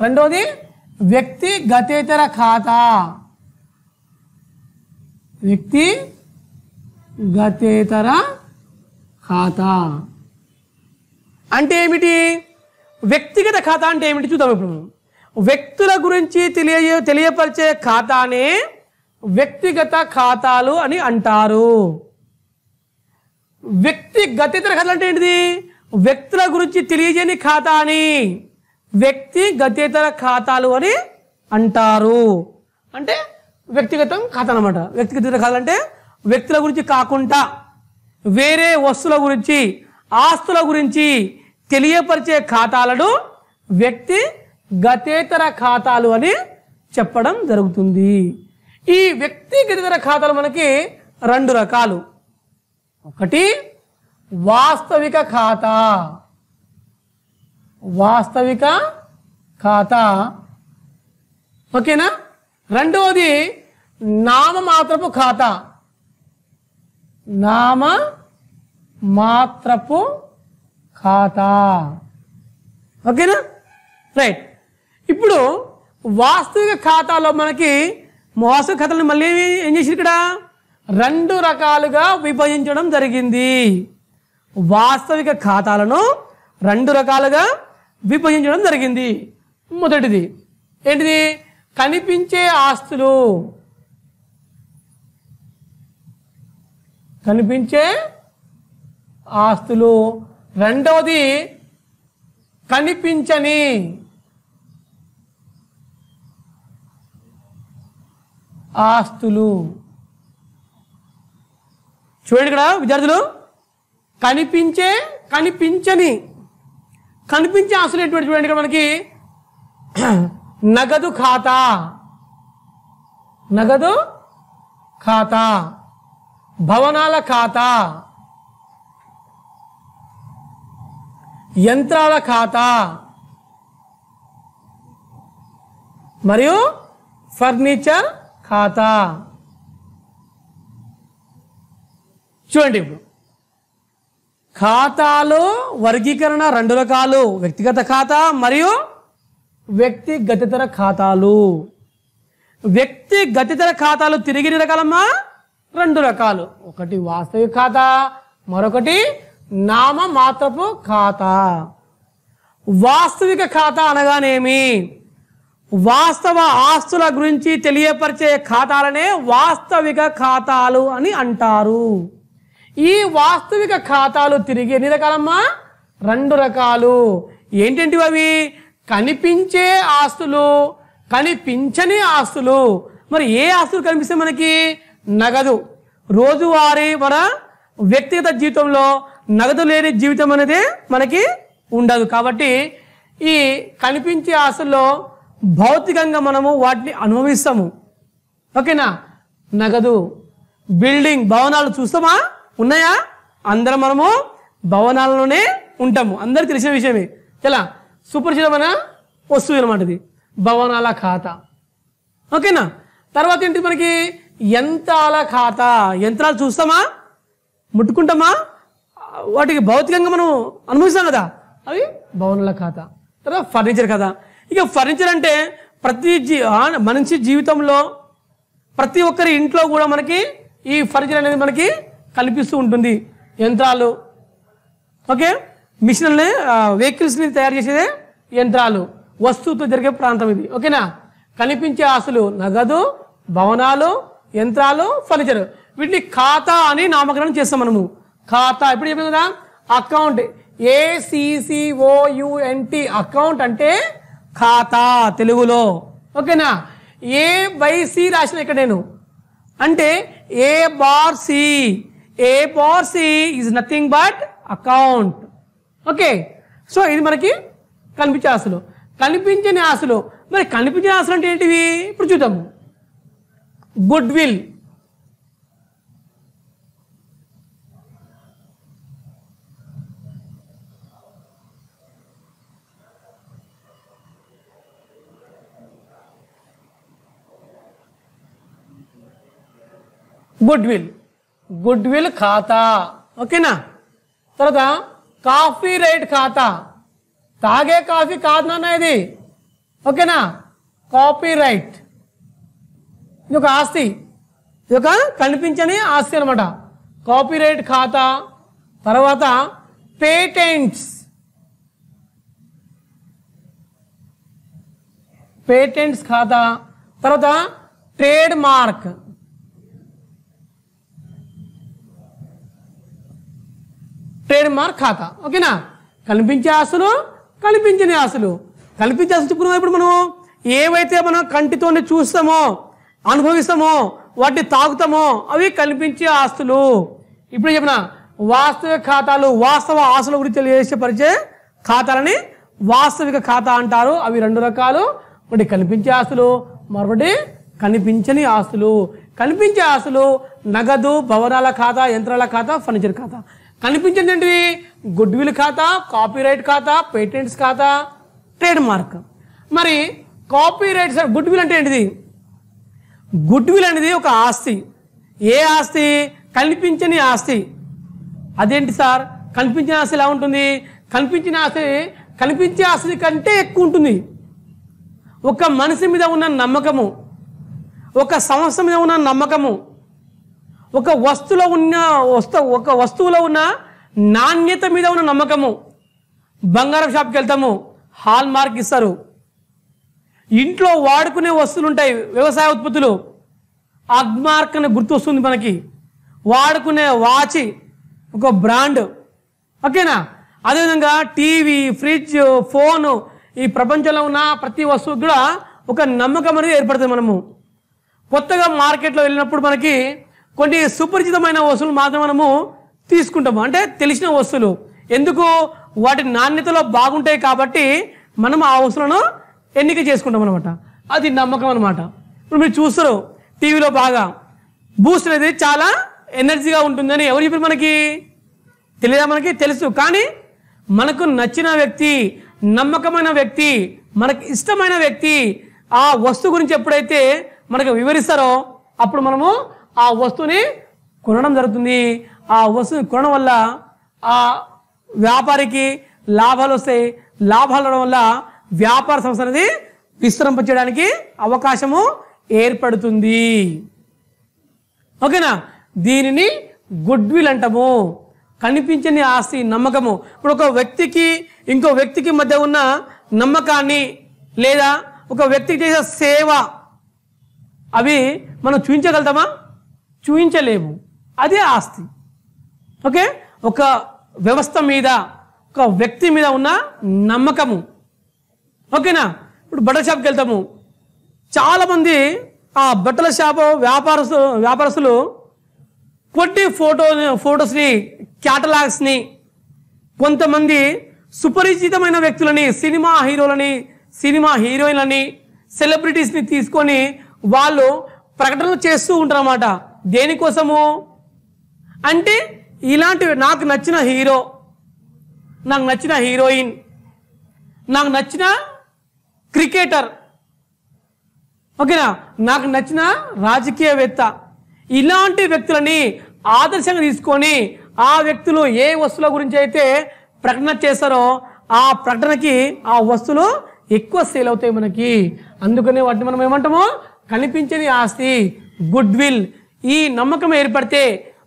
రెండోది వ్యక్తిగతేతర ఖాతా. వ్యక్తిగతేతర ఖాతా అంటే ఏమిటి? వ్యక్తిగత ఖాతా అంటే ఏమిటి చూద్దాం ఇప్పుడు. వ్యక్తుల గురించి తెలియపరిచే ఖాతానే వ్యక్తిగత ఖాతాలు అని అంటారు. వ్యక్తిగతేతర ఖాతాలు అంటే ఏంటిది? వ్యక్తుల గురించి తెలియజేయని ఖాతాని వ్యక్తిగతేతర ఖాతాలు అని అంటారు. అంటే వ్యక్తిగతం ఖాతా అన్నమాట. వ్యక్తిగతేతర ఖాతాలు అంటే వ్యక్తుల గురించి కాకుండా వేరే వస్తువుల గురించి, ఆస్తుల గురించి తెలియపరిచే ఖాతాలను వ్యక్తిగతేతర ఖాతాలు అని చెప్పడం జరుగుతుంది. ఈ వ్యక్తిగతేతర ఖాతాలు మనకి 2 రకాలు. ఒకటి వాస్తవిక ఖాతా. వాస్తవిక ఖాతా. ఓకేనా? రెండవది నామమాత్రపు ఖాతా. నామమాత్రపు ఖాతా. ఓకేనా? రైట్. ఇప్పుడు వాస్తవిక ఖాతాలో మనకి వాస్తవిక ఖాతాలను మళ్ళీ ఏం చేసి ఇక్కడ 2 రకాలుగా విభజించడం జరిగింది. వాస్తవిక ఖాతాలను 2 రకాలుగా విభజించడం జరిగింది. మొదటిది ఏంటిది? కనిపించే ఆస్తులు. కనిపించే ఆస్తులు. రెండవది కనిపించని ఆస్తులు. చూడండి ఇక్కడ విద్యార్థులు, కనిపించని కనిపించే ఆస్తులు ఎటువంటి చూడండి ఇక్కడ మనకి నగదు ఖాతా. నగదు ఖాతా, భవనాల ఖాతా, యంత్రాల ఖాతా మరియు ఫర్నిచర్ ఖాతా. చూడండి, ఇప్పుడు ఖాతాలు వర్గీకరణ 2 రకాలు. వ్యక్తిగత ఖాతా మరియు వ్యక్తిగతేతర ఖాతాలు. వ్యక్తిగతేతర ఖాతాలు తిరిగి ఎన్ని రకాలమ్మా? 2 రకాలు. ఒకటి వాస్తవిక ఖాతా, మరొకటి నామమాత్రపు ఖాతా. వాస్తవిక ఖాతా అనగానేమి? వాస్తవ ఆస్తుల గురించి తెలియపరిచే ఖాతాలనే వాస్తవిక ఖాతాలు అని అంటారు. ఈ వాస్తవిక ఖాతాలు తిరిగి ఎన్ని రకాలమ్మా? 2 రకాలు. ఏంటంటివి అవి? కనిపించే ఆస్తులు, కనిపించని ఆస్తులు. మరి ఏ ఆస్తులు కనిపిస్తాయి మనకి? నగదు. రోజువారీ మన వ్యక్తిగత జీవితంలో నగదు లేని జీవితం అనేది మనకి ఉండదు. కాబట్టి ఈ కనిపించే ఆస్తుల్లో భౌతికంగా మనము వాటిని అనుభవిస్తాము. ఓకేనా? నగదు, బిల్డింగ్, భవనాలు చూస్తామా? ఉన్నాయా? అందరం మనము భవనాలలోనే ఉంటాము. అందరికి తెలిసిన విషయమే. ఎలా సుపరిచితమైన వస్తువు అనమాట ఇది భవనాల ఖాతా. ఓకేనా? తర్వాత ఏంటి మనకి? యంత్రాల ఖాతా. యంత్రాలు చూస్తామా? ముట్టుకుంటామా? వాటికి భౌతికంగా మనం అనుభవిస్తాం కదా, అవి భవనాల ఖాతా. తర్వాత ఫర్నిచర్ ఖాతా. ఇక ఫర్నిచర్ అంటే ప్రతి మనిషి జీవితంలో ప్రతి ఒక్కరి ఇంట్లో కూడా మనకి ఈ ఫర్నిచర్ అనేది మనకి కనిపిస్తూ ఉంటుంది. యంత్రాలు, ఓకే, మిషన్లని, వెహికల్స్ని తయారు చేసేదే యంత్రాలు. వస్తువుతో జరిగే ప్రాంతం ఇది. ఓకేనా? కనిపించే ఆస్తులు నగదు, భవనాలు, యంత్రాలు, ఫర్నిచర్. వీటిని ఖాతా అని నామకరణం చేస్తాం మనము. ఖాతా ఇప్పుడు చెప్పాం కదా, అకౌంట్, ACCOUNT, అకౌంట్ అంటే ఖాతా తెలుగులో. ఓకేనా? A/C రాసిన ఇక్కడ నేను, అంటే A/C is nothing but account. Okay, so ఇది మనకి కనిపించే ఆస్తులు. కనిపించని ఆస్తులు. మరి కనిపించిన ఆస్తులు అంటే ఏంటివి? ఇప్పుడు చూద్దాము. Good will. గుడ్ విల్ ఖాతా. ఓకేనా? తర్వాత కాఫీ రైట్ ఖాతా. తాగే కాఫీ కాదు నాన్న ఇది. ఓకేనా? కాపీ రైట్ ఇది ఒక ఆస్తి, ఇది ఒక కనిపించని ఆస్తి అనమాట. కాపీ రైట్ ఖాతా. తర్వాత పేటెంట్స్ ఖాతా. తర్వాత ట్రేడ్ మార్క్. ఖాతా. ఓకేనా? కనిపించే ఆస్తులు, కనిపించని ఆస్తులు. కనిపించే ఆస్తులు చెప్పుకున్నాం. ఇప్పుడు మనం ఏవైతే మనం కంటితోనే చూస్తామో, అనుభవిస్తామో, వాటిని తాగుతామో అవి కనిపించే ఆస్తులు. ఇప్పుడు చెప్పిన వాస్తవిక ఖాతాలు, వాస్తవ ఆస్తుల గురించి తెలియజేసే ఖాతాలని వాస్తవిక ఖాతా అంటారు. అవి 2 రకాలు. ఒకటి కనిపించే ఆస్తులు, మరొకటి కనిపించని ఆస్తులు. కనిపించే ఆస్తులు నగదు, భవనాల ఖాతా, యంత్రాల ఖాతా, ఫర్నిచర్ ఖాతా. కనిపించింది ఏంటి? గుడ్ విల్ ఖాతా, కాపీరైట్ ఖాతా, పేటెంట్స్ ఖాతా, ట్రేడ్ మార్క్. మరి కాపీరైట్, గుడ్ విల్ అంటే ఏంటిది? గుడ్ విల్ అనేది ఒక ఆస్తి. ఏ ఆస్తి? కనిపించని ఆస్తి. అదేంటి సార్? కనిపించిన ఆస్తి ఎలా ఉంటుంది? కనిపించిన ఆస్తి కనిపించే ఆస్తి కంటే ఎక్కువ ఉంటుంది. ఒక మనిషి మీద ఉన్న నమ్మకము, ఒక సంస్థ మీద ఉన్న నమ్మకము, ఒక వస్తువులో ఉన్న నాణ్యత మీద ఉన్న నమ్మకము. బంగారం షాప్కి వెళ్తాము, హాల్ మార్క్ ఇస్తారు. ఇంట్లో వాడుకునే వస్తువులు ఉంటాయి, వ్యవసాయ ఉత్పత్తులు, అగ్మార్క్ అనే గుర్తు వస్తుంది మనకి. వాడుకునే వాచి ఒక బ్రాండ్. ఓకేనా? అదేవిధంగా టీవీ, ఫ్రిడ్జ్, ఫోను, ఈ ప్రపంచంలో ఉన్న ప్రతి వస్తువు కూడా ఒక నమ్మకం అనేది ఏర్పడుతుంది. మనము కొత్తగా మార్కెట్లో వెళ్ళినప్పుడు మనకి కొన్ని సుపరిచితమైన వస్తువులు మాత్రం మనము తీసుకుంటాము, అంటే తెలిసిన వస్తువులు. ఎందుకు? వాటి నాణ్యతలో బాగుంటాయి కాబట్టి మనం ఆ వస్తువులను ఎన్నిక చేసుకుంటాం అనమాట. అది నమ్మకం అనమాట. ఇప్పుడు మీరు చూస్తారు టీవీలో బాగా బూస్ట్ అనేది చాలా ఎనర్జీగా ఉంటుందని ఎవరు చెప్పారు మనకి? తెలియదా? మనకి తెలుసు. కానీ మనకు నచ్చిన వ్యక్తి, నమ్మకమైన వ్యక్తి, మనకు ఇష్టమైన వ్యక్తి ఆ వస్తువు గురించి ఎప్పుడైతే మనకు వివరిస్తారో అప్పుడు మనము ఆ వస్తువుని కొనడం జరుగుతుంది. ఆ వస్తువుని కొనడం వల్ల ఆ వ్యాపారికి లాభాలు వస్తాయి. లాభాలు రావడం వల్ల వ్యాపార సంస్థ అనేది విస్తరింపచేయడానికి అవకాశము ఏర్పడుతుంది. ఓకేనా? దీనిని గుడ్ విల్ అంటాము. కనిపించని ఆస్తి, నమ్మకము. ఇప్పుడు ఒక వ్యక్తికి ఇంకో వ్యక్తికి మధ్య ఉన్న నమ్మకాన్ని లేదా ఒక వ్యక్తికి చేసే సేవ అవి మనం చూపించగలుగుతామా? చూపించలేము. అదే ఆస్తి. ఓకే, ఒక వ్యవస్థ మీద ఒక వ్యక్తి మీద ఉన్న నమ్మకము. ఓకేనా, ఇప్పుడు బట్టల షాప్కి వెళ్తాము, చాలామంది ఆ బట్టల షాపు వ్యాపారస్తులు కొన్ని ఫొటోస్ని క్యాటలాగ్స్ని కొంతమంది సుపరిచితమైన వ్యక్తులని సినిమా హీరోలని సినిమా హీరోయిన్లని సెలబ్రిటీస్ని తీసుకొని వాళ్ళు ప్రకటనలు చేస్తూ ఉంటారు అన్నమాట. దేనికోసము అంటే ఇలాంటివి నాకు నచ్చిన హీరో, నాకు నచ్చిన హీరోయిన్, నాకు నచ్చిన క్రికెటర్, ఓకేనా, నాకు నచ్చిన రాజకీయవేత్త, ఇలాంటి వ్యక్తులని ఆదర్శంగా తీసుకొని ఆ వ్యక్తులు ఏ వస్తువుల గురించి అయితే ప్రకటన చేస్తారో ఆ ప్రకటనకి ఆ వస్తువులు ఎక్కువ సేల్ అవుతాయి మనకి. అందుకనే వాటిని మనం ఏమంటామో కనిపించని ఆస్తి, గుడ్ విల్. ఈ నమ్మకం ఏర్పడితే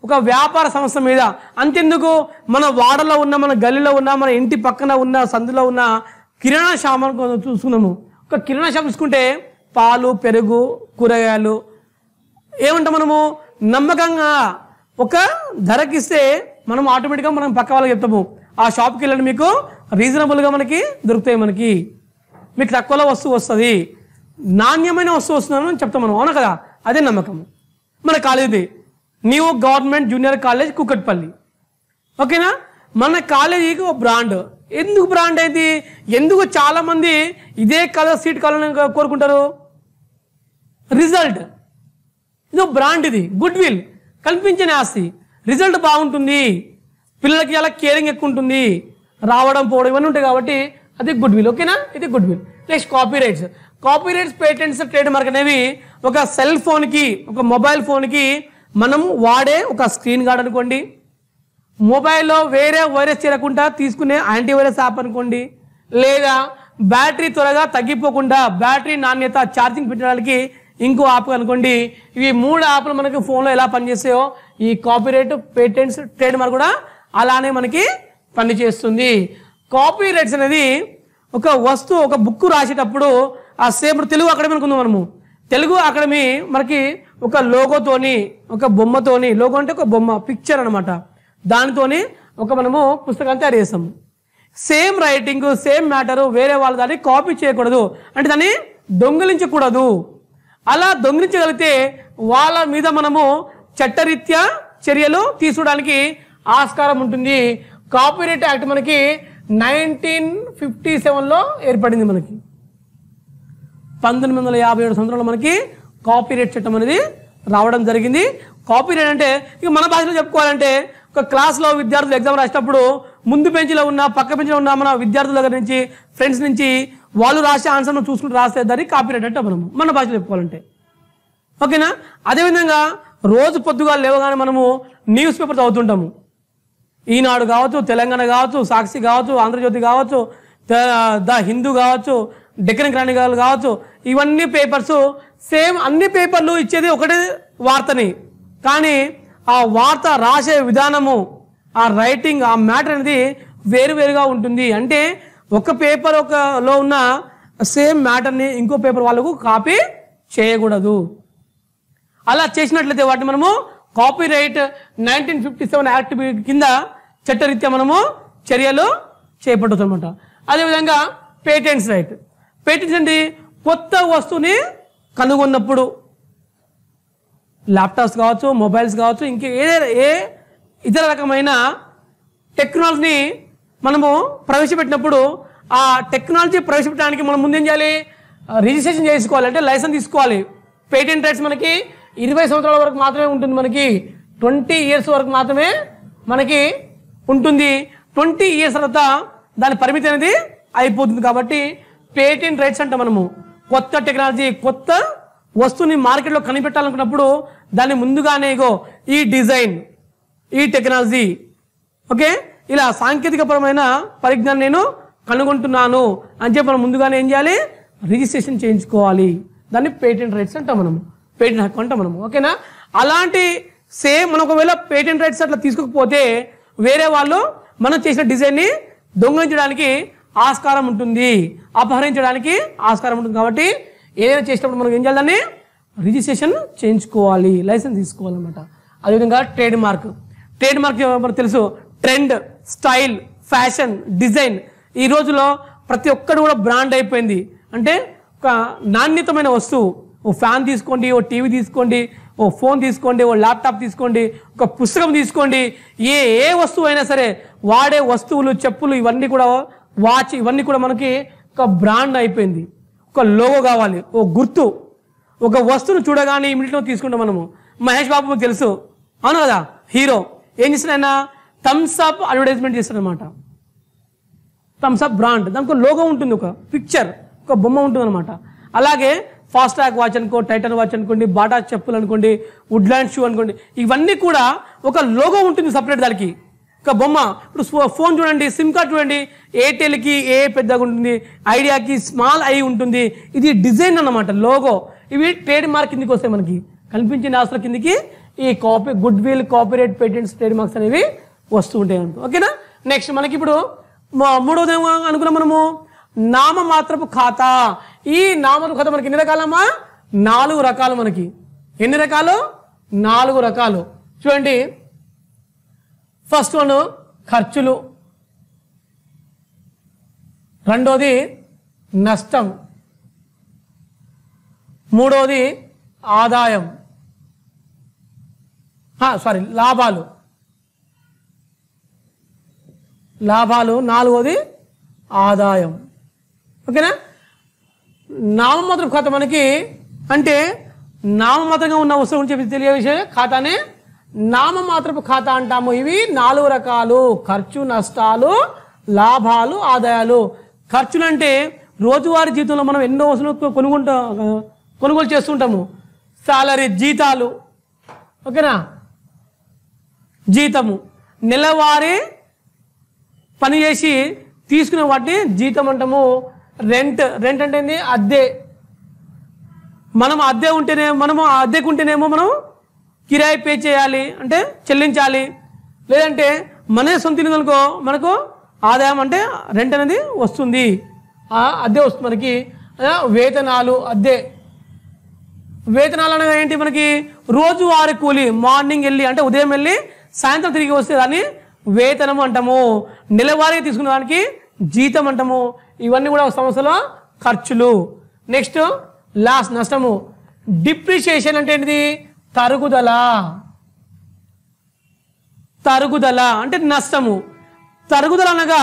ఒక వ్యాపార సంస్థ మీద, అంతెందుకు మన వాడలో ఉన్న, మన గల్లీలో ఉన్న, మన ఇంటి పక్కన ఉన్న, సందులో ఉన్న కిరాణా షాప్ చూసుకున్నాము. ఒక కిరాణా షాప్ చూసుకుంటే పాలు, పెరుగు, కూరగాయలు ఏమంటాం మనము, నమ్మకంగా ఒక ధరకిస్తే మనం ఆటోమేటిక్గా మనం పక్క వాళ్ళకి చెప్తాము, ఆ షాప్కి వెళ్ళండి, మీకు రీజనబుల్గా మనకి దొరుకుతాయి, మీకు తక్కువలో వస్తువు వస్తుంది, నాణ్యమైన వస్తువు వస్తుందని చెప్తాం మనం. అవునా కదా, అదే నమ్మకం. మన college new government junior college Kukatpally, ఓకేనా, మన కాలేజీకి ఒక బ్రాండ్. ఎందుకు బ్రాండ్ అయింది, ఎందుకు చాలామంది ఇదే కలర్ సీట్ కావాలని కోరుకుంటారు? రిజల్ట్, ఇది బ్రాండ్, ఇది గుడ్ విల్, కల్పించని ఆస్తి, రిజల్ట్ బాగుంటుంది, పిల్లలకి అలా కేరింగ్ ఎక్కువ ఉంటుంది, రావడం పోవడం ఇవన్నీ ఉంటాయి కాబట్టి అది గుడ్ విల్. ఓకేనా, ఇది good will. Next copyrights, patents, trade mark అనేవి ఒక సెల్ ఫోన్కి, ఒక మొబైల్ ఫోన్కి మనం వాడే ఒక స్క్రీన్ గార్డ్ అనుకోండి, మొబైల్లో వేరే వైరస్ చేరకుండా తీసుకునే యాంటీవైరస్ యాప్ అనుకోండి, లేదా బ్యాటరీ త్వరగా తగ్గిపోకుండా బ్యాటరీ నాణ్యత ఛార్జింగ్ పెట్టడానికి ఇంకో యాప్ అనుకోండి. ఇవి 3 యాప్లు మనకి ఫోన్లో ఎలా పనిచేస్తాయో ఈ కాపీరైట్, పేటెంట్స్, ట్రేడ్ మార్క్ కూడా అలానే మనకి పనిచేస్తుంది. కాపీరైట్స్ అనేది ఒక వస్తువు, ఒక బుక్ రాసేటప్పుడు ఆ సేమ్ తెలుగు అకాడమీ అనుకుందాం మనము, తెలుగు అకాడమీ మనకి ఒక లోగోతోని, ఒక బొమ్మతోని, లోగో అంటే ఒక బొమ్మ, పిక్చర్ అనమాట, దానితోని ఒక మనము పుస్తకాన్ని తయారు చేస్తాము. సేమ్ రైటింగ్, సేమ్ మ్యాటరు వేరే వాళ్ళ దాన్ని కాపీ చేయకూడదు, అంటే దాన్ని దొంగిలించకూడదు. అలా దొంగిలించగలిగితే వాళ్ళ మీద మనము చట్టరీత్యా చర్యలు తీసుకోవడానికి ఆస్కారం ఉంటుంది. కాపీరైట్ యాక్ట్ మనకి 1957లో ఏర్పడింది. మనకి 1957 సంవత్సరంలో మనకి కాపీరైట్ చట్టం అనేది రావడం జరిగింది. కాపీరైట్ అంటే ఇక మన భాషలో చెప్పుకోవాలంటే ఒక క్లాస్లో విద్యార్థులు ఎగ్జామ్ రాసేటప్పుడు ముందు బెంచ్లో ఉన్న, పక్క బెంచ్లో ఉన్న మన విద్యార్థుల దగ్గర నుంచి, ఫ్రెండ్స్ నుంచి వాళ్ళు రాసే ఆన్సర్ మనం చూసుకుంటూ రాస్తే దాన్ని కాపీరైట్ అంటే మనము మన భాషలో చెప్పుకోవాలంటే. ఓకేనా, అదేవిధంగా రోజు పొద్దుగా లేవగానే మనము న్యూస్ పేపర్ చదువుతుంటాము. ఈనాడు కావచ్చు, తెలంగాణ కావచ్చు, సాక్షి కావచ్చు, ఆంధ్రజ్యోతి కావచ్చు, ద హిందూ కావచ్చు, డెక్కన్ క్రానికల్ కావచ్చు, ఇవన్నీ పేపర్స్ సేమ్, అన్ని పేపర్లు ఇచ్చేది ఒకటే వార్తని, కానీ ఆ వార్త రాసే విధానము, ఆ రైటింగ్, ఆ మ్యాటర్ అనేది వేరువేరుగా ఉంటుంది. అంటే ఒక పేపర్ లో ఉన్న సేమ్ మ్యాటర్ని ఇంకో పేపర్ వాళ్ళకు కాపీ చేయకూడదు. అలా చేసినట్లయితే వాటిని మనము కాపీరైట్ 1957 యాక్ట్ కింద చట్టరీత్యా మనము చర్యలు చేపట్టవచ్చు అనమాట. అదేవిధంగా పేటెంట్స్ రైట్. పేటెంట్స్ అంటే కొత్త వస్తువుని కనుగొన్నప్పుడు, ల్యాప్టాప్స్ కావచ్చు, మొబైల్స్ కావచ్చు, ఇంకే ఏ ఇతర రకమైన టెక్నాలజీని మనము ప్రవేశపెట్టినప్పుడు ఆ టెక్నాలజీ ప్రవేశపెట్టడానికి మనం ముందేం చేయాలి, రిజిస్ట్రేషన్ చేసుకోవాలి, అంటే లైసెన్స్ తీసుకోవాలి. పేటెంట్ రైట్స్ మనకి 20 సంవత్సరాల వరకు మాత్రమే ఉంటుంది, మనకి 20 ఇయర్స్ వరకు మాత్రమే మనకి ఉంటుంది. 20 ఇయర్స్ తర్వాత దాని పరిమితి అనేది అయిపోతుంది. కాబట్టి పేటెంట్ రైట్స్ అంటే మనము కొత్త టెక్నాలజీ, కొత్త వస్తువుని మార్కెట్లో కనిపెట్టాలనుకున్నప్పుడు దాన్ని ముందుగానే ఈ డిజైన్, ఈ టెక్నాలజీ, ఓకే, ఇలా సాంకేతికపరమైన పరిజ్ఞానం నేను కనుగొంటున్నాను అని చెప్పి మనం ముందుగానే ఏం చేయాలి, రిజిస్ట్రేషన్ చేయించుకోవాలి. దాన్ని పేటెంట్ రైట్స్ అంటాం మనము, పేటెంట్ హక్కు అంటాం మనము. ఓకేనా, అలాంటి సేమ్ మనం ఒకవేళ పేటెంట్ రైట్స్ అట్లా తీసుకోకపోతే వేరే వాళ్ళు మనం చేసిన డిజైన్ని దొంగిలించడానికి ఆస్కారం ఉంటుంది, అపహరించడానికి ఆస్కారం ఉంటుంది. కాబట్టి ఏదైనా చేసినప్పుడు మనం ఏం చేయాలి, దాన్ని రిజిస్ట్రేషన్ చేయించుకోవాలి, లైసెన్స్ తీసుకోవాలన్నమాట. అదేవిధంగా ట్రేడ్ మార్క్. ట్రేడ్ మార్క్ మనకు తెలుసు, ట్రెండ్, స్టైల్, ఫ్యాషన్, డిజైన్. ఈ రోజులో ప్రతి ఒక్కరు కూడా బ్రాండ్ అయిపోయింది. అంటే ఒక నాణ్యతమైన వస్తువు, ఓ ఫ్యాన్ తీసుకోండి, ఓ టీవీ తీసుకోండి, ఓ ఫోన్ తీసుకోండి, ఓ ల్యాప్టాప్ తీసుకోండి, ఒక పుస్తకం తీసుకోండి, ఏ వస్తువు అయినా సరే వాడే వస్తువులు, చెప్పులు, ఇవన్నీ కూడా, వాచ్, ఇవన్నీ కూడా మనకి ఒక బ్రాండ్ అయిపోయింది. ఒక లోగో కావాలి, ఓ గుర్తు. ఒక వస్తువును చూడగానే ఇమీడియట్గా తీసుకుంటాం మనము. మహేష్ బాబు మీకు తెలుసు, అవును కదా, హీరో. ఏం చేస్తాడు ఆయన? థమ్స్ అప్ అడ్వర్టైజ్మెంట్ చేస్తాడు అనమాట. థమ్స్ అప్ బ్రాండ్, దానికి లోగో ఉంటుంది, ఒక పిక్చర్, ఒక బొమ్మ ఉంటుంది అనమాట. అలాగే ఫాస్ట్ ట్రాక్ వాచ్ అనుకో, టైటన్ వాచ్ అనుకోండి, బాటా చెప్పులు అనుకోండి, వుడ్లాండ్ షూ అనుకోండి, ఇవన్నీ కూడా ఒక లోగో ఉంటుంది సపరేట్, దానికి ఒక బొమ్మ. ఇప్పుడు ఫోన్ చూడండి, సిమ్ కార్డ్ చూడండి, ఎయిర్టెల్కి ఏ పెద్దగా ఉంటుంది, ఐడియాకి స్మాల్ ఐ ఉంటుంది. ఇది డిజైన్ అన్నమాట, లోగో. ఇవి ట్రేడ్ మార్క్ కిందకి వస్తాయి, మనకి కనిపించిన ఆస్తుల కిందకి ఈ good will, copyright, patents, trade marks అనేవి వస్తూ ఉంటాయి అనుకో. ఓకేనా? నెక్స్ట్ మనకి ఇప్పుడు మూడవది అనుకున్నాం మనము, నామమాత్రపు ఖాతా. ఈ నామమాత్రపు ఖాతా మనకి ఎన్ని రకాలమ్మా? 4 రకాలు. మనకి ఎన్ని రకాలు? 4 రకాలు. చూడండి, ఫస్ట్ వన్ ఖర్చులు, రెండోది నష్టం, మూడోది ఆదాయం, లాభాలు, నాలుగోది ఆదాయం. ఓకేనా? నామమాత్రపు ఖాతా మనకి అంటే నామమాత్రంగా ఉన్న వస్తువు గురించి తెలియజేసే ఖాతానే నామమాత్రపు ఖాతా అంటాము. ఇవి 4 రకాలు: ఖర్చు, నష్టాలు, లాభాలు, ఆదాయాలు. ఖర్చులు అంటే రోజువారీ జీవితంలో మనం ఎన్నో వస్తువులు కొనుగోలు చేస్తుంటాము. సాలరీ, జీతాలు. ఓకేనా? జీతము, నెలవారీ పని చేసి తీసుకునే వాటిని జీతం అంటాము. రెంట్ అంటే ఏంది? అద్దె. మనం అద్దెకుంటేనేమో మనం కిరాయి పే చేయాలి, అంటే చెల్లించాలి. లేదంటే మన సొంత ఇల్లు అనుకో, మనకు ఆదాయం అంటే రెంట్ అనేది వస్తుంది, అద్దె వస్తుంది మనకి. వేతనాలు, అద్దె. వేతనాలు అనగా ఏంటి? మనకి రోజువారీ కూలి, మార్నింగ్ వెళ్ళి అంటే ఉదయం వెళ్ళి సాయంత్రం తిరిగి వస్తే దాన్ని వేతనము అంటాము. నెలవారీగా తీసుకున్న దానికి జీతం అంటాము. ఇవన్నీ కూడా సంస్థలో ఖర్చులు. నెక్స్ట్ నష్టము. డిప్రిషియేషన్ అంటే ఏంటిది? తరుగుదల అంటే నష్టము. తరుగుదల అనగా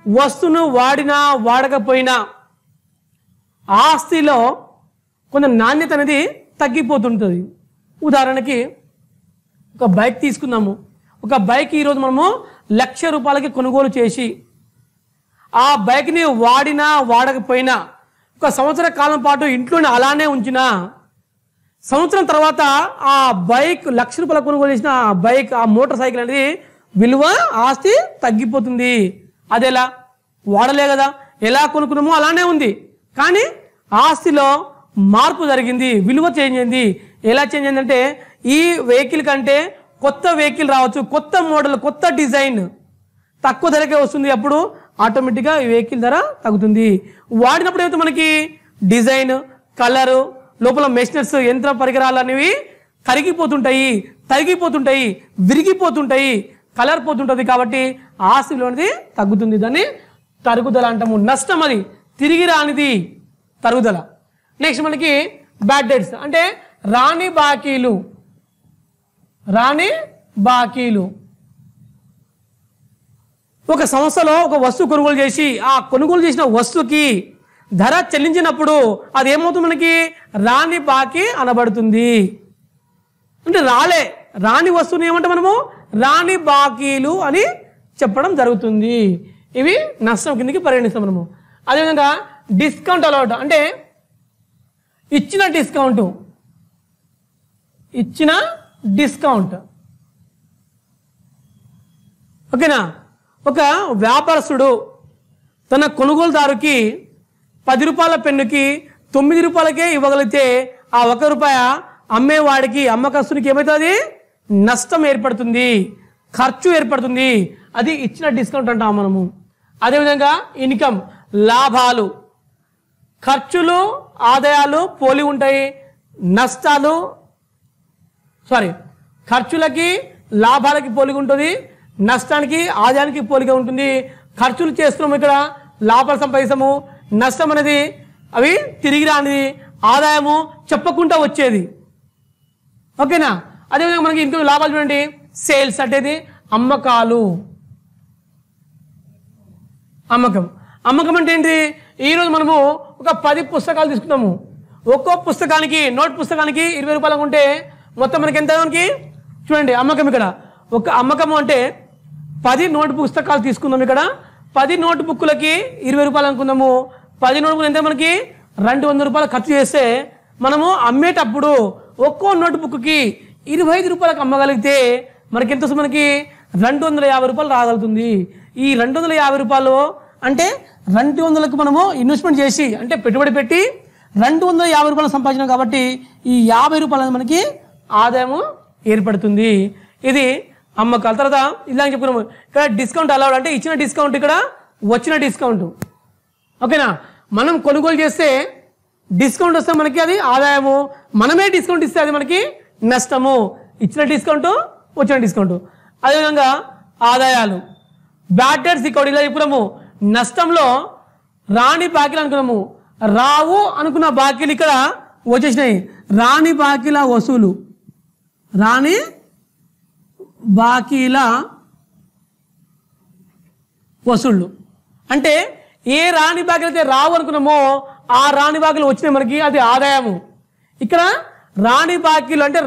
వస్తువును వాడినా వాడకపోయినా ఆస్తిలో కొంత నాణ్యత అనేది తగ్గిపోతుంటుంది. ఉదాహరణకి ఒక బైక్ తీసుకున్నాము. ఒక బైక్ ఈరోజు మనము 1,00,000 రూపాయలకి కొనుగోలు చేసి ఆ బైక్ని వాడినా వాడకపోయినా ఒక సంవత్సర కాలం పాటు ఇంట్లోనే అలానే ఉంచినా సంవత్సరం తర్వాత ఆ బైక్ 1,00,000 రూపాయలు కొనుగోలు చేసిన ఆ బైక్, ఆ మోటార్ సైకిల్ అనేది విలువ, ఆస్తి తగ్గిపోతుంది. అదెలా? వాడలే కదా, ఎలా కొనుక్కున్నామో అలానే ఉంది, కానీ ఆస్తిలో మార్పు జరిగింది, విలువ చేంజ్ అయింది. ఎలా చేంజ్ అయిందంటే ఈ వెహికల్ కంటే కొత్త వెహికల్ రావచ్చు, కొత్త మోడల్, కొత్త డిజైన్ తక్కువ ధరకే వస్తుంది. అప్పుడు ఆటోమేటిక్గా ఈ వెహికల్ ధర తగ్గుతుంది. వాడినప్పుడు ఏమైతే మనకి డిజైన్, కలరు, లోపల మెషినరీస్, యంత్ర పరికరాలు అనేవి కరిగిపోతుంటాయి, తరిగిపోతుంటాయి, విరిగిపోతుంటాయి, కలర్ పోతుంటుంది. కాబట్టి ఆస్తి విలువ అనేది తగ్గుతుంది. దాన్ని తరుగుదల అంటాము. నష్టం, అది తిరిగి రానిది తరుగుదల. నెక్స్ట్ మనకి బ్యాడ్ డెట్స్ అంటే రాని బాకీలు. ఒక సంస్థలో ఒక వస్తువు కొనుగోలు చేసి ఆ కొనుగోలు చేసిన వస్తువుకి ధర చెల్లించినప్పుడు అది ఏమవుతుంది? మనకి రాని బాకీ అనబడుతుంది. అంటే రాని వస్తువుని ఏమంటే మనము రాని బాకీలు అని చెప్పడం జరుగుతుంది. ఇవి నష్టం కిందకి పరిగణిస్తాం మనము. అదేవిధంగా డిస్కౌంట్ అలౌట్ అంటే ఇచ్చిన డిస్కౌంట్. ఓకేనా? ఒక వ్యాపారస్తుడు తన కొనుగోలుదారుకి 10 రూపాయల పెన్నుకి 9 రూపాయలకే ఇవ్వగలిగితే ఆ 1 రూపాయ అమ్మేవాడికి, అమ్మకస్తునికి ఏమవుతుంది? నష్టం ఏర్పడుతుంది, ఖర్చు ఏర్పడుతుంది. అది ఇచ్చిన డిస్కౌంట్ అంటాం మనము. అదేవిధంగా ఇన్కమ్, లాభాలు. ఖర్చులు, ఆదాయాలు పోలి ఉంటాయి. ఖర్చులకి లాభాలకి పోలిక ఉంటుంది, నష్టానికి ఆదాయానికి పోలిక ఉంటుంది. ఖర్చులు చేస్తున్నాము, ఇక్కడ లాభాలు సంపాదిస్తాము, నష్టం అనేది అవి తిరిగి రానిది, ఆదాయము చెప్పకుండా వచ్చేది. ఓకేనా? అదేవిధంగా మనకి ఇంకో లాభాలు చూడండి, సేల్స్ అంటే అమ్మకాలు. అమ్మకం అంటే ఏంటి? ఈరోజు మనము ఒక 10 పుస్తకాలు తీసుకున్నాము. ఒక్కో పుస్తకానికి నోట్ పుస్తకానికి 20 రూపాయలు ఉంటే మొత్తం మనకి ఎంత? మనకి చూడండి అమ్మకం. ఇక్కడ ఒక అమ్మకము అంటే 10 నోట్ పుస్తకాలు తీసుకుందాం. ఇక్కడ 10 నోట్ బుక్లకి 20 రూపాయలు అనుకుందాము. 10 నోట్ బుక్ ఎంత? మనకి 200 రూపాయలు ఖర్చు చేస్తే మనము అమ్మేటప్పుడు ఒక్కో నోట్ బుక్కి 25 రూపాయలకు అమ్మగలిగితే మనకి ఎంత వస్తుంది? మనకి 250 రూపాయలు రాగలుగుతుంది. ఈ 250 రూపాయలు అంటే 200లకు మనము ఇన్వెస్ట్మెంట్ చేసి అంటే పెట్టుబడి పెట్టి 250 రూపాయలు సంపాదించాం కాబట్టి ఈ 50 రూపాయలు మనకి ఆదాయము ఏర్పడుతుంది. ఇది అమ్మకాల. తర్వాత ఇలా చెప్పుకున్నాము, ఇక్కడ డిస్కౌంట్ అలౌడ్ అంటే ఇచ్చిన డిస్కౌంట్, ఇక్కడ వచ్చిన డిస్కౌంట్. ఓకేనా? మనం కొనుగోలు చేస్తే డిస్కౌంట్ వస్తే మనకి అది ఆదాయము, మనమే డిస్కౌంట్ ఇస్తే అది మనకి నష్టము. ఇచ్చిన డిస్కౌంట్, వచ్చిన డిస్కౌంట్. అదేవిధంగా ఆదాయాలు, బ్యాడ్ డెట్స్ ఇక్కడ ఇలా చెప్పుకున్నాము. నష్టంలో రాని బాకీలు అనుకున్నాము, రావు అనుకున్న బాకీలు ఇక్కడ వచ్చేసినాయి. రాని బాకీల వసూలు, రాని బాకీల వసూళ్ళు అంటే ఏ రాని బాకీలు అయితే రావు అనుకున్నామో ఆ రాని బాకీలు వచ్చినాయి మనకి, అది ఆదాయము. ఇక్కడ రాని బాకీలు అంటే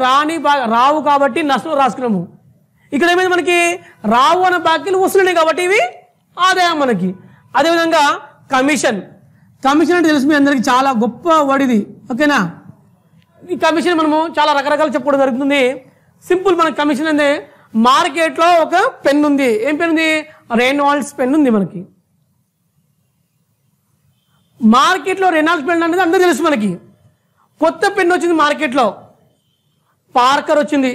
రావు కాబట్టి నష్టం రాసుకున్నాము. ఇక్కడ ఏమైంది? మనకి రావు అన్న బాకీలు వసూలున్నాయి కాబట్టి ఇవి ఆదాయం మనకి. అదేవిధంగా కమిషన్ అంటే తెలుసు మీ అందరికి, చాలా గొప్ప వర్డ్. ఓకేనా? ఈ కమిషన్ మనము చాలా రకరకాలు చెప్పుకోవడం జరుగుతుంది. సింపుల్, మనకి కమిషన్ అంటే మార్కెట్లో ఒక పెన్ ఉంది. ఏం పెన్ ఉంది? రెనాల్డ్స్ పెన్ ఉంది మనకి. మార్కెట్లో రెనాల్డ్స్ పెన్ అనేది అందరూ తెలుసు మనకి. కొత్త పెన్ వచ్చింది మార్కెట్లో, పార్కర్ వచ్చింది,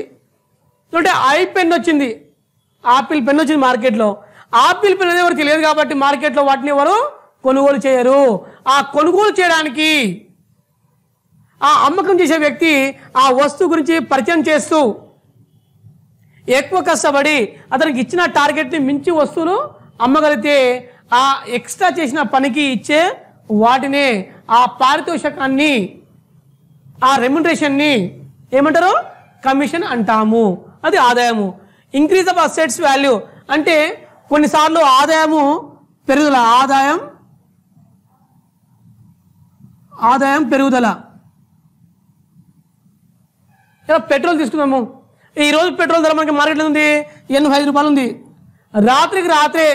అంటే ఐ పెన్ వచ్చింది, ఆపిల్ పెన్ వచ్చింది మార్కెట్లో. ఆపిల్ పెన్ అనేది ఎవరు తెలియదు కాబట్టి మార్కెట్లో వాటిని ఎవరు కొనుగోలు చేయరు. ఆ కొనుగోలు చేయడానికి ఆ అమ్మకం చేసే వ్యక్తి ఆ వస్తువు గురించి పరిచయం చేస్తూ ఎక్కువ కష్టపడి అతనికి ఇచ్చిన టార్గెట్ని మించి వస్తువులు అమ్మగలిగితే ఆ ఎక్స్ట్రా చేసిన పనికి ఇచ్చే వాటినే, ఆ పారితోషికాన్ని, ఆ రెమ్యునరేషన్ని ఏమంటారు? కమిషన్ అంటాము. అది ఆదాయము. ఇంక్రీజ్ ఆఫ్ అసెట్స్ వాల్యూ అంటే కొన్నిసార్లు ఆదాయము పెరుగుదల, ఆదాయం పెరుగుదల. ఇలా పెట్రోల్ తీసుకున్నాము. ఈరోజు పెట్రోల్ ధర మనకి మార్కెట్లో ఉంది 85 రూపాయలు ఉంది. రాత్రికి రాత్రే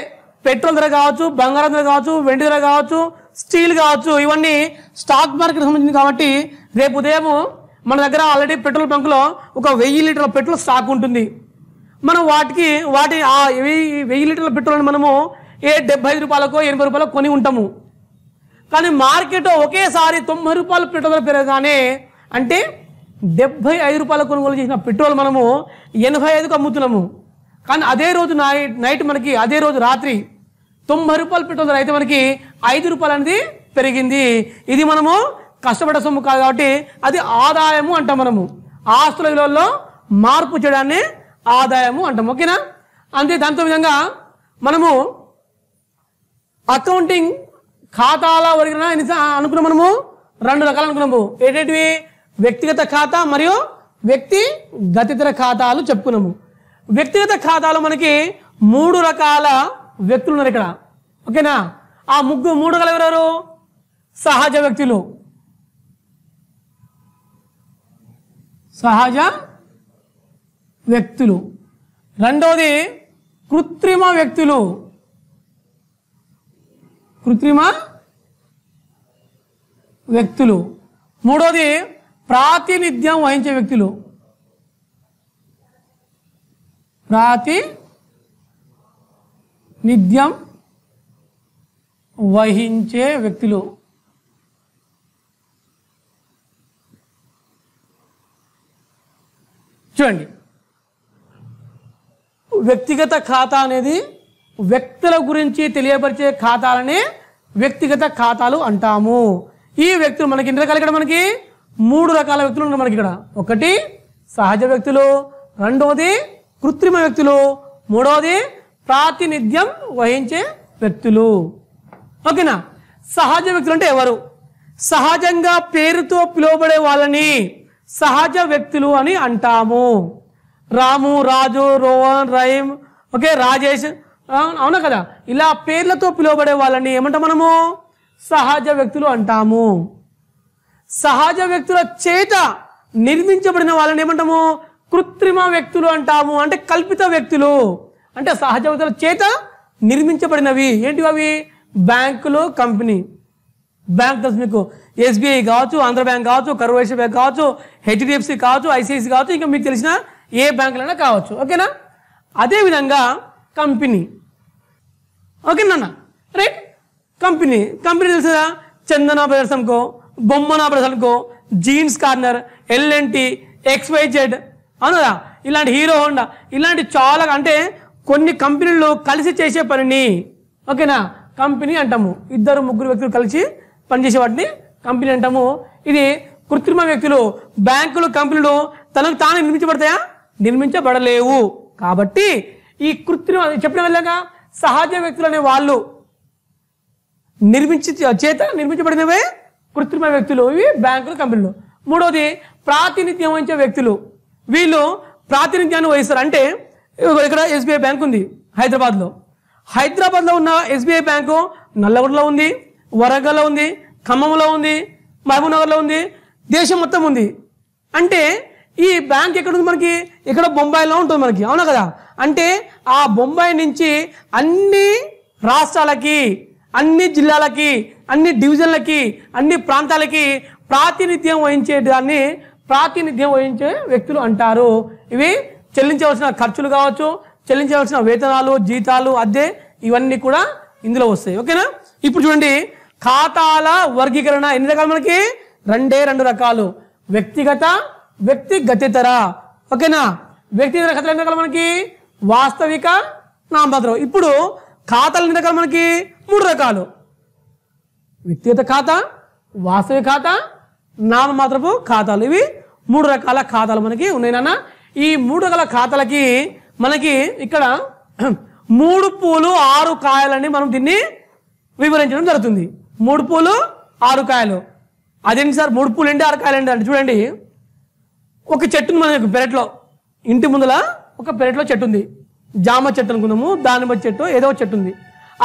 పెట్రోల్ ధర కావచ్చు, బంగారం ధర కావచ్చు, వెండి ధర కావచ్చు, స్టీల్ కావచ్చు, ఇవన్నీ స్టాక్ మార్కెట్ సంబంధించింది కాబట్టి రేపు ఉదయం మన దగ్గర ఆల్రెడీ పెట్రోల్ బంక్లో ఒక 1000 లీటర్ల పెట్రోల్ స్టాక్ ఉంటుంది. మనం వాటి 1000 లీటర్ల పెట్రోల్ మనము 75 రూపాయలకో 80 రూపాయలకు కొని ఉంటాము. కానీ మార్కెట్లో ఒకేసారి 90 రూపాయల పెట్రోల్ ధర పెరగగానే అంటే 75 రూపాయలకు కొనుగోలు చేసిన పెట్రోల్ మనము 85కు అమ్ముతున్నాము. కానీ అదే రోజు నైట్ మనకి అదే రోజు రాత్రి 90 రూపాయల పెట్రోల్ ధర అయితే మనకి 5 రూపాయలు అనేది పెరిగింది. ఇది మనము కష్టపడ్డ సొమ్ము కాదు కాబట్టి అది ఆదాయము అంటాం. మనము ఆస్తుల విలువల్లో మార్పు చేయడాన్ని ఆదాయము అంటాం. ఓకేనా? అంతే. దాంతో విధంగా మనము అకౌంటింగ్ ఖాతాల వరకు అనుకున్నాం. మనము 2 రకాలు అనుకున్నాము. ఏంటంటివి? వ్యక్తిగత ఖాతా మరియు వ్యక్తిగతేతర ఖాతాలు చెప్పుకున్నాము. వ్యక్తిగత ఖాతాలో మనకి 3 రకాల వ్యక్తులు ఉన్నారు ఇక్కడ. ఓకేనా? ఆ 3 రకాలు ఎవరెవరు? సహజ వ్యక్తులు, రెండవది కృత్రిమ వ్యక్తులు, మూడవది ప్రాతినిధ్యం వహించే వ్యక్తులు. చూడండి, వ్యక్తిగత ఖాతా అనేది వ్యక్తుల గురించి తెలియపరిచే ఖాతాలనే వ్యక్తిగత ఖాతాలు అంటాము. ఈ వ్యక్తులు మనకి ఎన్ని రకాలు? ఇక్కడ మనకి 3 రకాల వ్యక్తులు ఉన్నారు మనకి ఇక్కడ. ఒకటి సహజ వ్యక్తులు, రెండవది కృత్రిమ వ్యక్తులు, మూడవది ప్రాతినిధ్యం వహించే వ్యక్తులు. ఓకేనా. సహజ వ్యక్తులు అంటే ఎవరు? సహజంగా పేరుతో పిలువబడే వాళ్ళని సహజ వ్యక్తులు అని అంటాము. రాము, రాజు, రోహన్, రహీం, ఓకే, రాజేష్, అవునా కదా, ఇలా పేర్లతో పిలువబడే వాళ్ళని ఏమంటాం మనము? సహజ వ్యక్తులు అంటాము. సహజ వ్యక్తుల చేత నిర్మించబడిన వాళ్ళని ఏమంటాము? కృత్రిమ వ్యక్తులు అంటాము. అంటే కల్పిత వ్యక్తులు, అంటే సహజ వ్యక్తుల చేత నిర్మించబడినవి. ఏంటివి అవి? బ్యాంకులు, కంపెనీ. బ్యాంక్ తెలుసు మీకు, ఎస్బీఐ కావచ్చు, ఆంధ్ర బ్యాంక్ కావచ్చు, కరూర్ వైశ్య బ్యాంక్ కావచ్చు, హెచ్డిఎఫ్సి కావచ్చు, ఐసిఐసి కావచ్చు, ఇంకా మీకు తెలిసిన ఏ బ్యాంకులైనా కావచ్చు. ఓకేనా. అదేవిధంగా కంపెనీ. ఓకేనా రైట్. కంపెనీ తెలుసా? చందన బ్రదర్స్ అనుకో, బొమ్మనా బ్రదర్స్ అనుకో, జీన్స్ కార్నర్, L&T, XYZ, అవునా, ఇలాంటి హీరో హోండా, ఇలాంటి చాలా, అంటే కొన్ని కంపెనీలు కలిసి చేసే పనిని ఓకేనా కంపెనీ అంటాము. ఇద్దరు ముగ్గురు వ్యక్తులు కలిసి పనిచేసే వాటిని కంపెనీ అంటాము. ఇది కృత్రిమ వ్యక్తులు. బ్యాంకులు, కంపెనీలు తనకు తాను నిర్మించబడతాయా? నిర్మించబడలేవు. కాబట్టి ఈ కృత్రిమ చెప్పిన వెళ్ళగా సహజ వ్యక్తులు అనే వాళ్ళు నిర్మించబడినవే కృత్రిమ వ్యక్తులు. ఇవి బ్యాంకులు, కంపెనీలు. మూడవది ప్రాతినిధ్యం వహించే వ్యక్తులు. వీళ్ళు ప్రాతినిధ్యాన్ని వహిస్తారు. అంటే ఇక్కడ ఎస్బీఐ బ్యాంక్ ఉంది హైదరాబాద్లో. హైదరాబాద్లో ఉన్న ఎస్బీఐ బ్యాంకు నల్లగొండలో ఉంది, వరంగల్లో ఉంది, ఖమ్మంలో ఉంది, మహబూబ్నగర్లో ఉంది, దేశం మొత్తం ఉంది. అంటే ఈ బ్యాంక్ ఎక్కడ ఉంది మనకి? ఇక్కడ బొంబాయిలో ఉంటుంది మనకి, అవునా కదా. అంటే ఆ బొంబాయి నుంచి అన్ని రాష్ట్రాలకి, అన్ని జిల్లాలకి, అన్ని డివిజన్లకి, అన్ని ప్రాంతాలకి ప్రాతినిధ్యం వహించే దాన్ని ప్రాతినిధ్యం వహించే వ్యక్తులు అంటారు. ఇవి చెల్లించవలసిన ఖర్చులు కావచ్చు, చెల్లించవలసిన వేతనాలు, జీతాలు, అద్దె, ఇవన్నీ కూడా ఇందులో వస్తాయి. ఓకేనా. ఇప్పుడు చూడండి, ఖాతాల వర్గీకరణ ఎన్ని రకాలు మనకి? రెండు రకాలు. వ్యక్తిగత, వ్యక్తిగతేతర. ఓకేనా. వ్యక్తిగత ఖాతాలు ఎన్ని రకాలు మనకి? వాస్తవిక, నామమాత్రం. ఇప్పుడు ఖాతాలు ఎన్ని రకాలు మనకి? 3 రకాలు. వ్యక్తిగత ఖాతా, వాస్తవిక ఖాతా, నామమాత్రపు ఖాతాలు. ఇవి 3 రకాల ఖాతాలు మనకి ఉన్నాయి నాన్న. ఈ 3 రకాల ఖాతాలకి మనకి ఇక్కడ 3 పూలు 6 కాయలని మనం దీన్ని వివరించడం జరుగుతుంది. 3 పూలు 6 కాయలు. అదేంటి సార్ 3 పూలు ఏంటి 6 కాయలు ఏంటి అంటే, చూడండి, ఒక చెట్టు మనకి పెరట్లో, ఇంటి ముందల ఒక పెరట్లో చెట్టు ఉంది. జామ చెట్టు అనుకుందాము, దానిమ్మ చెట్టు, ఏదో చెట్టు ఉంది.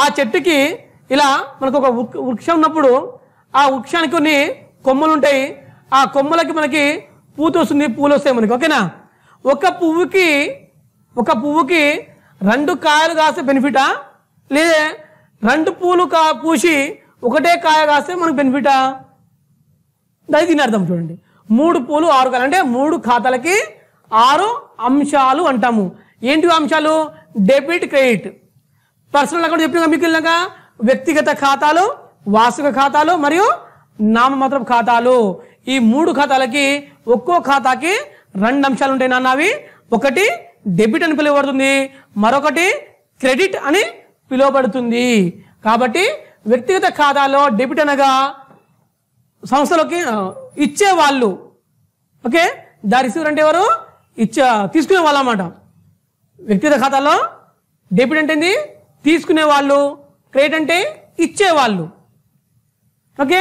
ఆ చెట్టుకి ఇలా మనకు ఒక వృక్షం ఉన్నప్పుడు ఆ వృక్షానికి కొన్ని కొమ్మలు ఉంటాయి. ఆ కొమ్మలకి మనకి పూత వస్తుంది, పూలు వస్తాయి మనకి. ఓకేనా. ఒక పువ్వుకి 2 కాయలు కాస్తే బెనిఫిటా, లేదా 2 పూలు పూసి ఒకటే కాయ కాస్తే మనకు బెనిఫిటా? దీని అర్థం చూడండి. 3 పూలు 6 కాయలు అంటే 3 ఖాతాలకి 6 అంశాలు అంటాము. ఏంటి అంశాలు? Debit, credit. పర్సనల్ అకౌంట్ చెప్పిన మీకు వెళ్ళాక వ్యక్తిగత ఖాతాలు, వార్షిక ఖాతాలు మరియు నామమాత్రపు ఖాతాలు. ఈ 3 ఖాతాలకి ఒక్కో ఖాతాకి 2 అంశాలు ఉంటాయి నాన్న. అవి ఒకటి డెబిట్ అని పిలువబడుతుంది, మరొకటి క్రెడిట్ అని పిలువబడుతుంది. కాబట్టి వ్యక్తిగత ఖాతాలో డెబిట్ అనగా సంస్థలోకి ఇచ్చేవాళ్ళు. ఓకే. దా రిసీవర్ అంటే ఎవరు? తీసుకునే వాళ్ళు అన్నమాట. వ్యక్తిగత ఖాతాలో డెబిట్ అంటే ఏంది? తీసుకునే వాళ్ళు. క్రెడిట్ అంటే ఇచ్చేవాళ్ళు. ఓకే.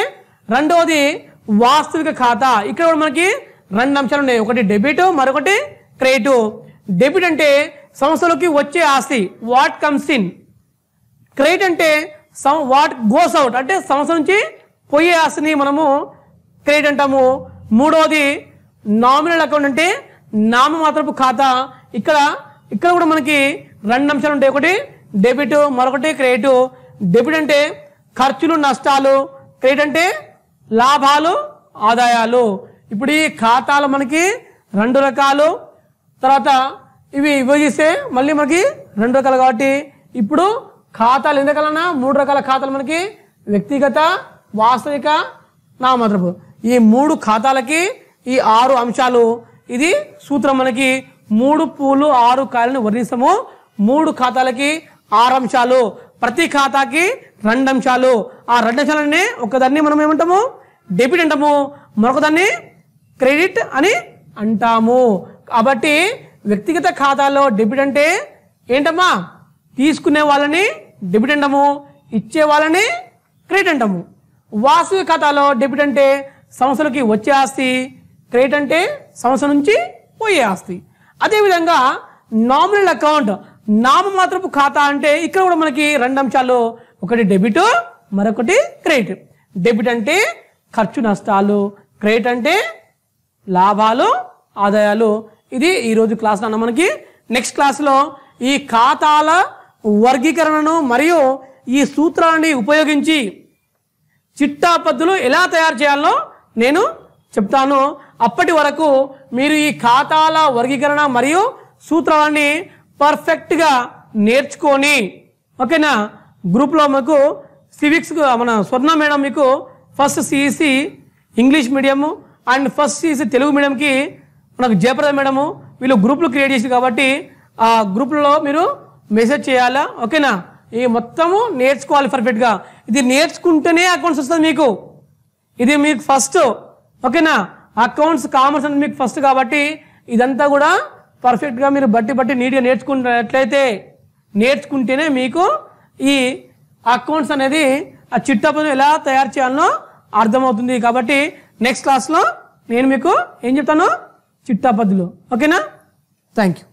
రెండవది వాస్తవిక ఖాతా. ఇక్కడ కూడా మనకి 2 అంశాలు ఉన్నాయి. ఒకటి డెబిట్, మరొకటి క్రెడిట్. డెబిట్ అంటే సంస్థలోకి వచ్చే ఆస్తి, వాట్ కమ్స్ ఇన్. క్రెడిట్ అంటే వాట్ గోస్ అవుట్, అంటే సంస్థ నుంచి పోయే ఆస్తిని మనము క్రెడిట్ అంటాము. మూడవది నామినల్ అకౌంట్ అంటే నామమాత్రపు ఖాతా. ఇక్కడ కూడా మనకి 2 అంశాలు ఉంటాయి. ఒకటి డెబిట్, మరొకటి క్రెడిట్. డెబిట్ అంటే ఖర్చులు, నష్టాలు. క్రెడిట్ అంటే లాభాలు, ఆదాయాలు. ఇప్పుడు ఈ ఖాతాలు మనకి 2 రకాలు. తర్వాత ఇవి విభజిస్తే మళ్ళీ మనకి 2 రకాలు. కాబట్టి ఇప్పుడు ఖాతాలు ఎన్ని రకాలన్నా? 3 రకాల ఖాతాలు మనకి వ్యక్తిగత, వాస్తవిక, నామమాత్రపు. ఈ 3 ఖాతాలకి ఈ 6 అంశాలు. ఇది సూత్రం మనకి 3 పూలు 6 కాయలను వర్ణిస్తాము. 3 ఖాతాలకి 6 అంశాలు, ప్రతి ఖాతాకి 2 అంశాలు. ఆ 2 అంశాలనే ఒకదాన్ని మనం ఏమంటాము? డెబిట్ అంటాము, మరొకదాన్ని క్రెడిట్ అని అంటాము. కాబట్టి వ్యక్తిగత ఖాతాలో డెబిట్ అంటే ఏంటమ్మా, తీసుకునే వాళ్ళని డెబిట్ అంటాము, ఇచ్చే వాళ్ళని క్రెడిట్ అంటాము. వాస్తవిక ఖాతాలో డెబిట్ అంటే సంవత్సరాలకి వచ్చే ఆస్తి, క్రెడిట్ అంటే సంవత్సరం నుంచి పోయే ఆస్తి. అదేవిధంగా నామినల్ అకౌంట్, నామమాత్రపు ఖాతా అంటే ఇక్కడ కూడా మనకి రెండు అంశాలు, ఒకటి డెబిట్, మరొకటి క్రెడిట్. డెబిట్ అంటే ఖర్చు నష్టాలు, క్రెడిట్ అంటే లాభాలు ఆదాయాలు. ఇది ఈరోజు క్లాస్లో అన్న. మనకి నెక్స్ట్ క్లాస్లో ఈ ఖాతాల వర్గీకరణను మరియు ఈ సూత్రాన్ని ఉపయోగించి చిట్టా పద్ధతులు ఎలా తయారు చేయాలో నేను చెప్తాను. అప్పటి వరకు మీరు ఈ ఖాతాల వర్గీకరణ మరియు సూత్రాన్ని పర్ఫెక్ట్గా నేర్చుకొని, ఓకేనా. గ్రూప్లో మీకు సివిక్స్ మన స్వర్ణ మేడం మీకు first CEC English medium and first CEC Telugu మీడియంకి మనకు జయప్రద మేడము వీళ్ళు గ్రూపులు క్రియేట్ చేసి కాబట్టి ఆ గ్రూప్లలో మీరు మెసేజ్ చేయాలా, ఓకేనా. ఈ మొత్తము నేర్చుకోవాలి పర్ఫెక్ట్గా. ఇది నేర్చుకుంటేనే అకౌంట్స్ వస్తుంది మీకు. ఇది మీకు ఫస్ట్, ఓకేనా. అకౌంట్స్ కామర్స్ అనేది మీకు ఫస్ట్ కాబట్టి ఇదంతా కూడా పర్ఫెక్ట్గా మీరు బట్టి నీట్గా నేర్చుకుంటేనే మీకు ఈ అకౌంట్స్ అనేది ఆ చిట్టా పద్ధతులు ఎలా తయారు చేయాలనో అర్థమవుతుంది. కాబట్టి నెక్స్ట్ క్లాస్లో నేను మీకు ఏం చెప్తాను, చిట్టా పద్ధతులు, ఓకేనా. Thank you.